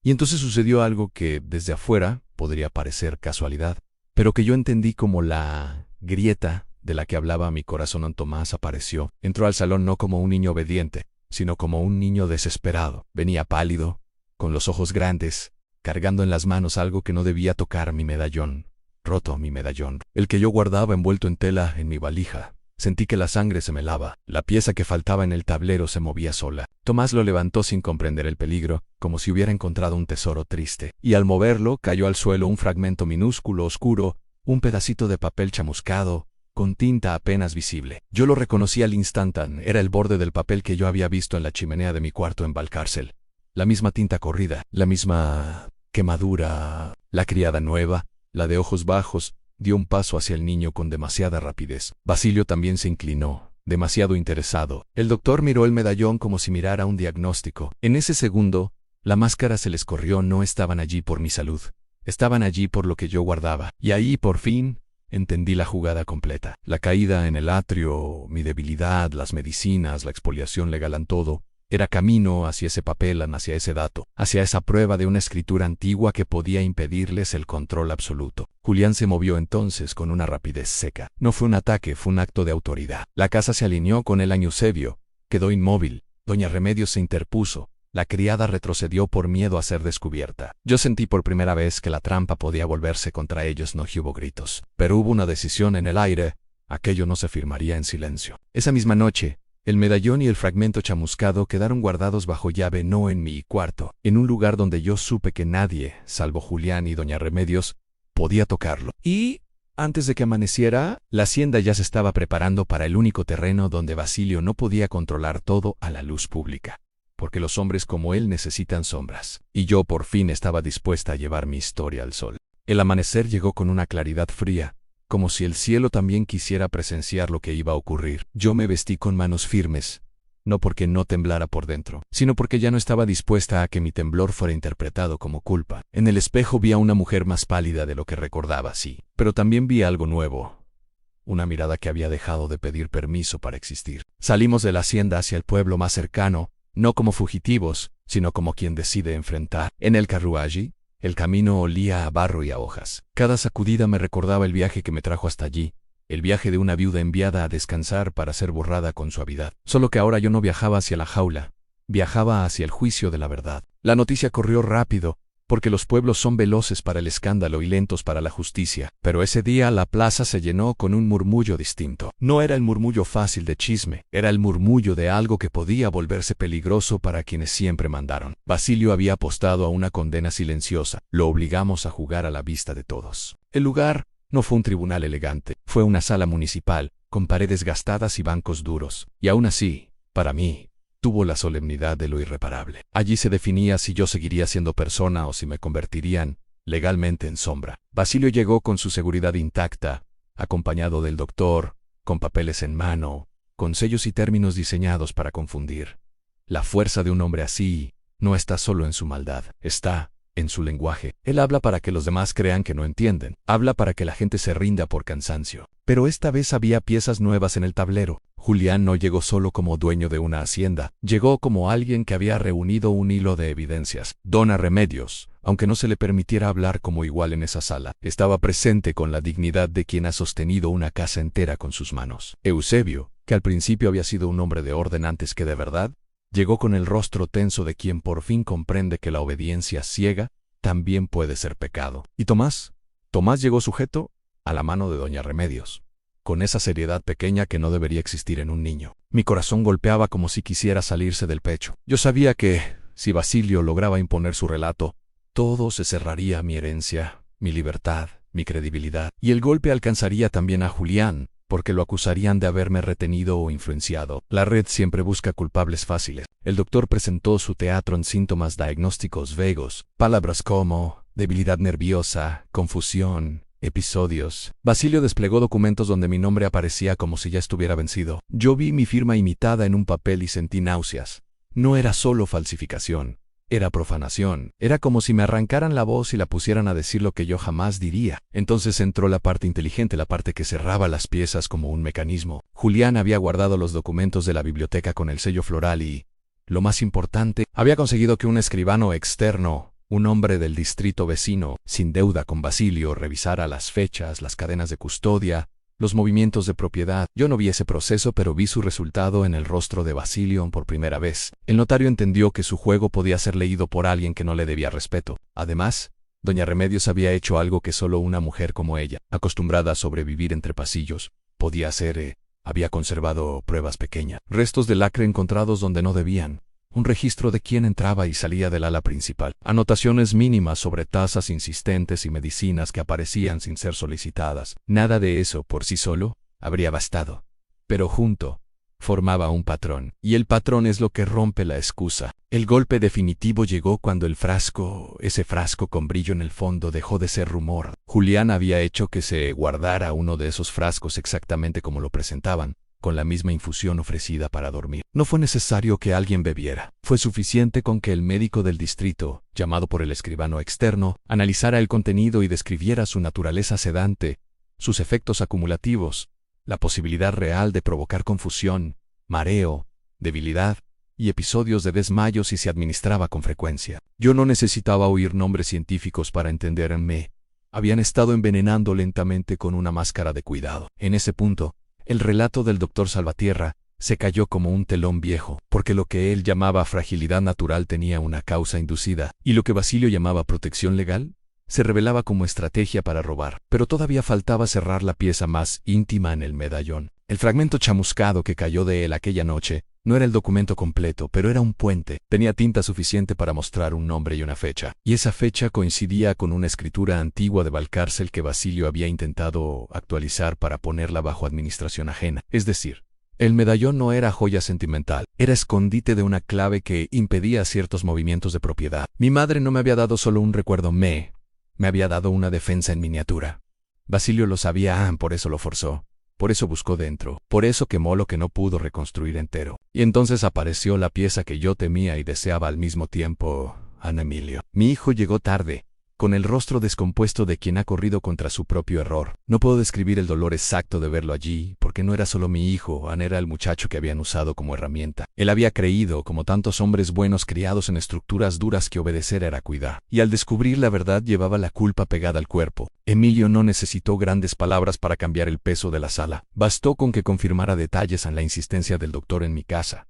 Y entonces sucedió algo que, desde afuera, podría parecer casualidad, pero que yo entendí como la grieta de la que hablaba mi corazón. Tomás apareció. Entró al salón no como un niño obediente, sino como un niño desesperado. Venía pálido, con los ojos grandes, cargando en las manos algo que no debía tocar: mi medallón. Roto, mi medallón. El que yo guardaba envuelto en tela en mi valija. Sentí que la sangre se me helaba. La pieza que faltaba en el tablero se movía sola. Tomás lo levantó sin comprender el peligro, como si hubiera encontrado un tesoro triste. Y al moverlo, cayó al suelo un fragmento minúsculo, oscuro, un pedacito de papel chamuscado, con tinta apenas visible. Yo lo reconocí al instante. Era el borde del papel que yo había visto en la chimenea de mi cuarto en Valcárcel. La misma tinta corrida, la misma quemadura. La criada nueva, la de ojos bajos, dio un paso hacia el niño con demasiada rapidez. Basilio también se inclinó, demasiado interesado. El doctor miró el medallón como si mirara un diagnóstico. En ese segundo, la máscara se les corrió. No estaban allí por mi salud. Estaban allí por lo que yo guardaba. Y ahí, por fin, entendí la jugada completa. La caída en el atrio, mi debilidad, las medicinas, la expoliación legal, todo, era camino hacia ese papel, hacia ese dato, hacia esa prueba de una escritura antigua que podía impedirles el control absoluto. Julián se movió entonces con una rapidez seca. No fue un ataque, fue un acto de autoridad. La casa se alineó con el Eusebio, quedó inmóvil. Doña Remedios se interpuso. La criada retrocedió por miedo a ser descubierta. Yo sentí por primera vez que la trampa podía volverse contra ellos. No hubo gritos, pero hubo una decisión en el aire. Aquello no se firmaría en silencio. Esa misma noche, el medallón y el fragmento chamuscado quedaron guardados bajo llave, no en mi cuarto, en un lugar donde yo supe que nadie, salvo Julián y doña Remedios, podía tocarlo. Y, antes de que amaneciera, la hacienda ya se estaba preparando para el único terreno donde Basilio no podía controlar todo a la luz pública, porque los hombres como él necesitan sombras. Y yo por fin estaba dispuesta a llevar mi historia al sol. El amanecer llegó con una claridad fría, como si el cielo también quisiera presenciar lo que iba a ocurrir. Yo me vestí con manos firmes, no porque no temblara por dentro, sino porque ya no estaba dispuesta a que mi temblor fuera interpretado como culpa. En el espejo vi a una mujer más pálida de lo que recordaba, sí, pero también vi algo nuevo. Una mirada que había dejado de pedir permiso para existir. Salimos de la hacienda hacia el pueblo más cercano, no como fugitivos, sino como quien decide enfrentar. En el carruaje, el camino olía a barro y a hojas. Cada sacudida me recordaba el viaje que me trajo hasta allí, el viaje de una viuda enviada a descansar para ser borrada con suavidad. Solo que ahora yo no viajaba hacia la jaula, viajaba hacia el juicio de la verdad. La noticia corrió rápido, porque los pueblos son veloces para el escándalo y lentos para la justicia. Pero ese día la plaza se llenó con un murmullo distinto. No era el murmullo fácil de chisme, era el murmullo de algo que podía volverse peligroso para quienes siempre mandaron. Basilio había apostado a una condena silenciosa. Lo obligamos a jugar a la vista de todos. El lugar no fue un tribunal elegante, fue una sala municipal, con paredes gastadas y bancos duros. Y aún así, para mí, tuvo la solemnidad de lo irreparable. Allí se definía si yo seguiría siendo persona o si me convertirían, legalmente, en sombra. Basilio llegó con su seguridad intacta, acompañado del doctor, con papeles en mano, con sellos y términos diseñados para confundir. La fuerza de un hombre así no está solo en su maldad, está en su lenguaje. Él habla para que los demás crean que no entienden. Habla para que la gente se rinda por cansancio. Pero esta vez había piezas nuevas en el tablero. Julián no llegó solo como dueño de una hacienda. Llegó como alguien que había reunido un hilo de evidencias. Dona Remedios, aunque no se le permitiera hablar como igual en esa sala, estaba presente con la dignidad de quien ha sostenido una casa entera con sus manos. Eusebio, que al principio había sido un hombre de orden antes que de verdad, llegó con el rostro tenso de quien por fin comprende que la obediencia ciega también puede ser pecado. ¿Y Tomás? Tomás llegó sujeto a la mano de doña Remedios, con esa seriedad pequeña que no debería existir en un niño. Mi corazón golpeaba como si quisiera salirse del pecho. Yo sabía que, si Basilio lograba imponer su relato, todo se cerraría a mi herencia, mi libertad, mi credibilidad, y el golpe alcanzaría también a Julián, porque lo acusarían de haberme retenido o influenciado. La red siempre busca culpables fáciles. El doctor presentó su teatro en síntomas diagnósticos vagos, palabras como debilidad nerviosa, confusión, episodios. Basilio desplegó documentos donde mi nombre aparecía como si ya estuviera vencido. Yo vi mi firma imitada en un papel y sentí náuseas. No era solo falsificación. Era profanación. Era como si me arrancaran la voz y la pusieran a decir lo que yo jamás diría. Entonces entró la parte inteligente, la parte que cerraba las piezas como un mecanismo. Julián había guardado los documentos de la biblioteca con el sello floral y, lo más importante, había conseguido que un escribano externo, un hombre del distrito vecino, sin deuda con Basilio, revisara las fechas, las cadenas de custodia, los movimientos de propiedad. Yo no vi ese proceso, pero vi su resultado en el rostro de Basilio por primera vez. El notario entendió que su juego podía ser leído por alguien que no le debía respeto. Además, doña Remedios había hecho algo que solo una mujer como ella, acostumbrada a sobrevivir entre pasillos, podía hacer. Había conservado pruebas pequeñas, restos de lacre encontrados donde no debían, un registro de quién entraba y salía del ala principal, anotaciones mínimas sobre tasas insistentes y medicinas que aparecían sin ser solicitadas. Nada de eso por sí solo habría bastado, pero junto formaba un patrón, y el patrón es lo que rompe la excusa. El golpe definitivo llegó cuando el frasco, ese frasco con brillo en el fondo, dejó de ser rumor. Julián había hecho que se guardara uno de esos frascos exactamente como lo presentaban, con la misma infusión ofrecida para dormir. No fue necesario que alguien bebiera. Fue suficiente con que el médico del distrito, llamado por el escribano externo, analizara el contenido y describiera su naturaleza sedante, sus efectos acumulativos, la posibilidad real de provocar confusión, mareo, debilidad y episodios de desmayo si se administraba con frecuencia. Yo no necesitaba oír nombres científicos para entenderme. Habían estado envenenando lentamente con una máscara de cuidado. En ese punto, el relato del doctor Salvatierra se cayó como un telón viejo, porque lo que él llamaba fragilidad natural tenía una causa inducida, y lo que Basilio llamaba protección legal se revelaba como estrategia para robar. Pero todavía faltaba cerrar la pieza más íntima en el medallón. El fragmento chamuscado que cayó de él aquella noche no era el documento completo, pero era un puente. Tenía tinta suficiente para mostrar un nombre y una fecha, y esa fecha coincidía con una escritura antigua de Valcárcel que Basilio había intentado actualizar para ponerla bajo administración ajena. Es decir, el medallón no era joya sentimental, era escondite de una clave que impedía ciertos movimientos de propiedad. Mi madre no me había dado solo un recuerdo, me había dado una defensa en miniatura. Basilio lo sabía, por eso lo forzó. Por eso buscó dentro, por eso quemó lo que no pudo reconstruir entero. Y entonces apareció la pieza que yo temía y deseaba al mismo tiempo, Ana Emilio. Mi hijo llegó tarde, con el rostro descompuesto de quien ha corrido contra su propio error. No puedo describir el dolor exacto de verlo allí, porque no era solo mi hijo, Ana era el muchacho que habían usado como herramienta. Él había creído, como tantos hombres buenos criados en estructuras duras, que obedecer era cuidar. Y al descubrir la verdad llevaba la culpa pegada al cuerpo. Emilio no necesitó grandes palabras para cambiar el peso de la sala. Bastó con que confirmara detalles en la insistencia del doctor en mi casa.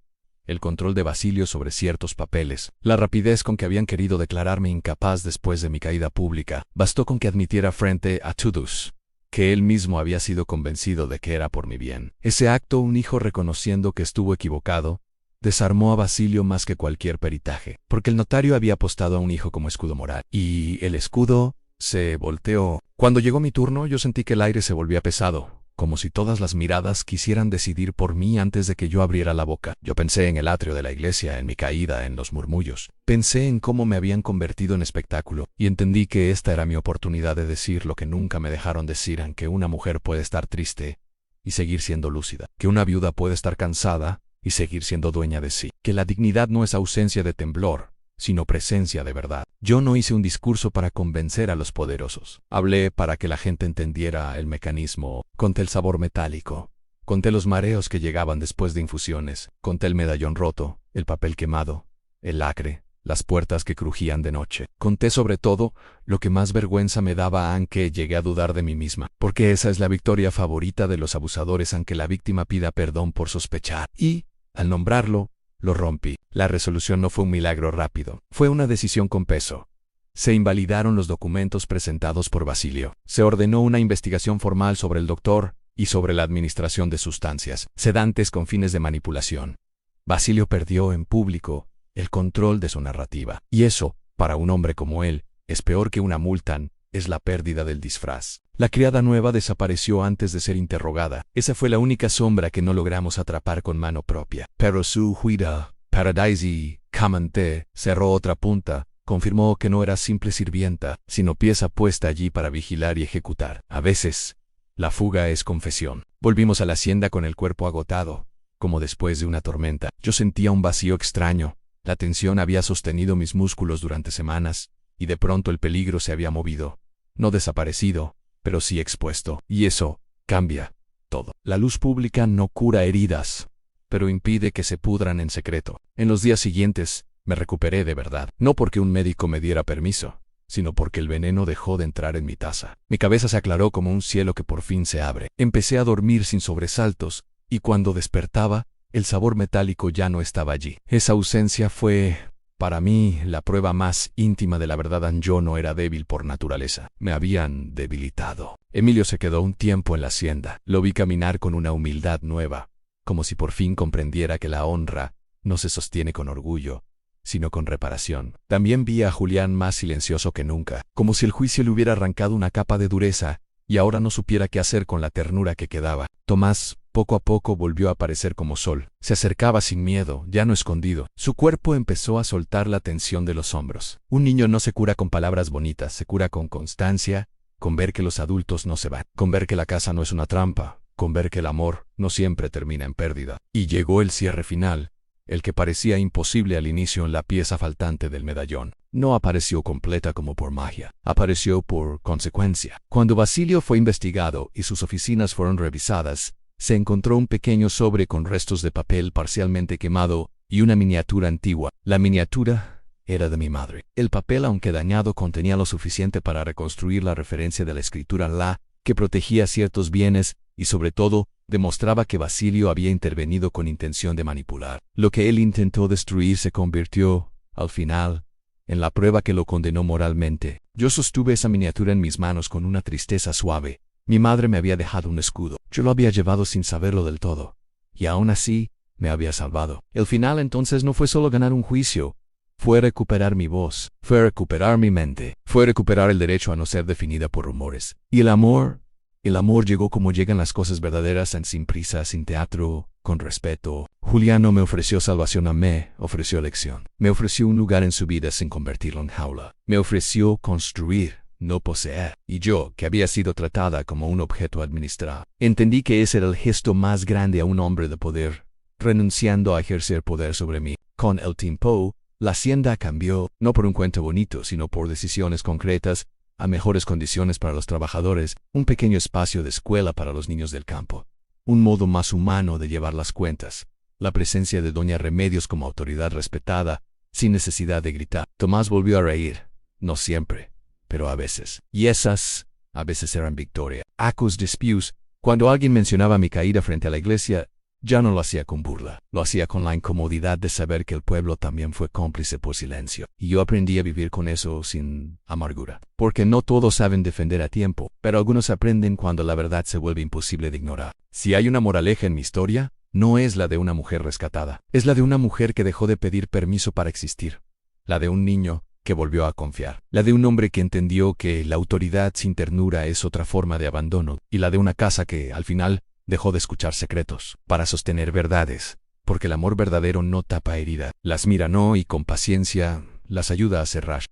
el control de Basilio sobre ciertos papeles, la rapidez con que habían querido declararme incapaz después de mi caída pública, bastó con que admitiera frente a todos que él mismo había sido convencido de que era por mi bien. Ese acto, un hijo reconociendo que estuvo equivocado, desarmó a Basilio más que cualquier peritaje, porque el notario había apostado a un hijo como escudo moral, y el escudo se volteó. Cuando llegó mi turno, yo sentí que el aire se volvía pesado, como si todas las miradas quisieran decidir por mí antes de que yo abriera la boca. Yo pensé en el atrio de la iglesia, en mi caída, en los murmullos. Pensé en cómo me habían convertido en espectáculo, y entendí que esta era mi oportunidad de decir lo que nunca me dejaron decir, en que una mujer puede estar triste y seguir siendo lúcida, que una viuda puede estar cansada y seguir siendo dueña de sí, que la dignidad no es ausencia de temblor, sino presencia de verdad. Yo no hice un discurso para convencer a los poderosos. Hablé para que la gente entendiera el mecanismo. Conté el sabor metálico. Conté los mareos que llegaban después de infusiones. Conté el medallón roto, el papel quemado, el lacre, las puertas que crujían de noche. Conté sobre todo lo que más vergüenza me daba, aunque llegué a dudar de mí misma, porque esa es la victoria favorita de los abusadores, aunque la víctima pida perdón por sospechar. Y, al nombrarlo, lo rompí. La resolución no fue un milagro rápido. Fue una decisión con peso. Se invalidaron los documentos presentados por Basilio. Se ordenó una investigación formal sobre el doctor y sobre la administración de sustancias sedantes con fines de manipulación. Basilio perdió en público el control de su narrativa. Y eso, para un hombre como él, es peor que una multa, es la pérdida del disfraz. La criada nueva desapareció antes de ser interrogada. Esa fue la única sombra que no logramos atrapar con mano propia. Pero su huida, Paradise Camante, cerró otra punta, confirmó que no era simple sirvienta, sino pieza puesta allí para vigilar y ejecutar. A veces, la fuga es confesión. Volvimos a la hacienda con el cuerpo agotado, como después de una tormenta. Yo sentía un vacío extraño. La tensión había sostenido mis músculos durante semanas, y de pronto el peligro se había movido. No desaparecido, pero sí expuesto. Y eso cambia todo. La luz pública no cura heridas, pero impide que se pudran en secreto. En los días siguientes, me recuperé de verdad. No porque un médico me diera permiso, sino porque el veneno dejó de entrar en mi taza. Mi cabeza se aclaró como un cielo que por fin se abre. Empecé a dormir sin sobresaltos, y cuando despertaba, el sabor metálico ya no estaba allí. Esa ausencia fue, para mí, la prueba más íntima de la verdad. Yo no era débil por naturaleza. Me habían debilitado. Emilio se quedó un tiempo en la hacienda. Lo vi caminar con una humildad nueva, como si por fin comprendiera que la honra no se sostiene con orgullo, sino con reparación. También vi a Julián más silencioso que nunca, como si el juicio le hubiera arrancado una capa de dureza, y ahora no supiera qué hacer con la ternura que quedaba. Tomás, poco a poco, volvió a aparecer como sol. Se acercaba sin miedo, ya no escondido. Su cuerpo empezó a soltar la tensión de los hombros. Un niño no se cura con palabras bonitas, se cura con constancia, con ver que los adultos no se van, con ver que la casa no es una trampa, con ver que el amor no siempre termina en pérdida. Y llegó el cierre final, el que parecía imposible al inicio, en la pieza faltante del medallón. No apareció completa como por magia, apareció por consecuencia. Cuando Basilio fue investigado y sus oficinas fueron revisadas, se encontró un pequeño sobre con restos de papel parcialmente quemado y una miniatura antigua. La miniatura era de mi madre. El papel, aunque dañado, contenía lo suficiente para reconstruir la referencia de la escritura La, que protegía ciertos bienes y, sobre todo, demostraba que Basilio había intervenido con intención de manipular. Lo que él intentó destruir se convirtió, al final, en la prueba que lo condenó moralmente. Yo sostuve esa miniatura en mis manos con una tristeza suave. Mi madre me había dejado un escudo. Yo lo había llevado sin saberlo del todo, y aún así me había salvado. El final entonces no fue solo ganar un juicio, fue recuperar mi voz, fue recuperar mi mente, fue recuperar el derecho a no ser definida por rumores. Y el amor llegó como llegan las cosas verdaderas, sin prisa, sin teatro, con respeto. Juliano me ofreció salvación, me ofreció elección. Me ofreció un lugar en su vida sin convertirlo en jaula. Me ofreció construir, no poseer. Y yo, que había sido tratada como un objeto a administrar, entendí que ese era el gesto más grande a un hombre de poder, renunciando a ejercer poder sobre mí. Con el tiempo, la hacienda cambió, no por un cuento bonito, sino por decisiones concretas, a mejores condiciones para los trabajadores, un pequeño espacio de escuela para los niños del campo, un modo más humano de llevar las cuentas, la presencia de doña Remedios como autoridad respetada, sin necesidad de gritar. Tomás volvió a reír, no siempre, pero a veces. Y esas, a veces eran victoria. Acus dispius, cuando alguien mencionaba mi caída frente a la iglesia, Ya no lo hacía con burla, lo hacía con la incomodidad de saber que el pueblo también fue cómplice por silencio. Y yo aprendí a vivir con eso sin amargura. Porque no todos saben defender a tiempo, pero algunos aprenden cuando la verdad se vuelve imposible de ignorar. Si hay una moraleja en mi historia, no es la de una mujer rescatada, es la de una mujer que dejó de pedir permiso para existir. La de un niño que volvió a confiar. La de un hombre que entendió que la autoridad sin ternura es otra forma de abandono. Y la de una casa que, al final, dejó de escuchar secretos para sostener verdades, porque el amor verdadero no tapa herida, las mira no y con paciencia las ayuda a cerrar.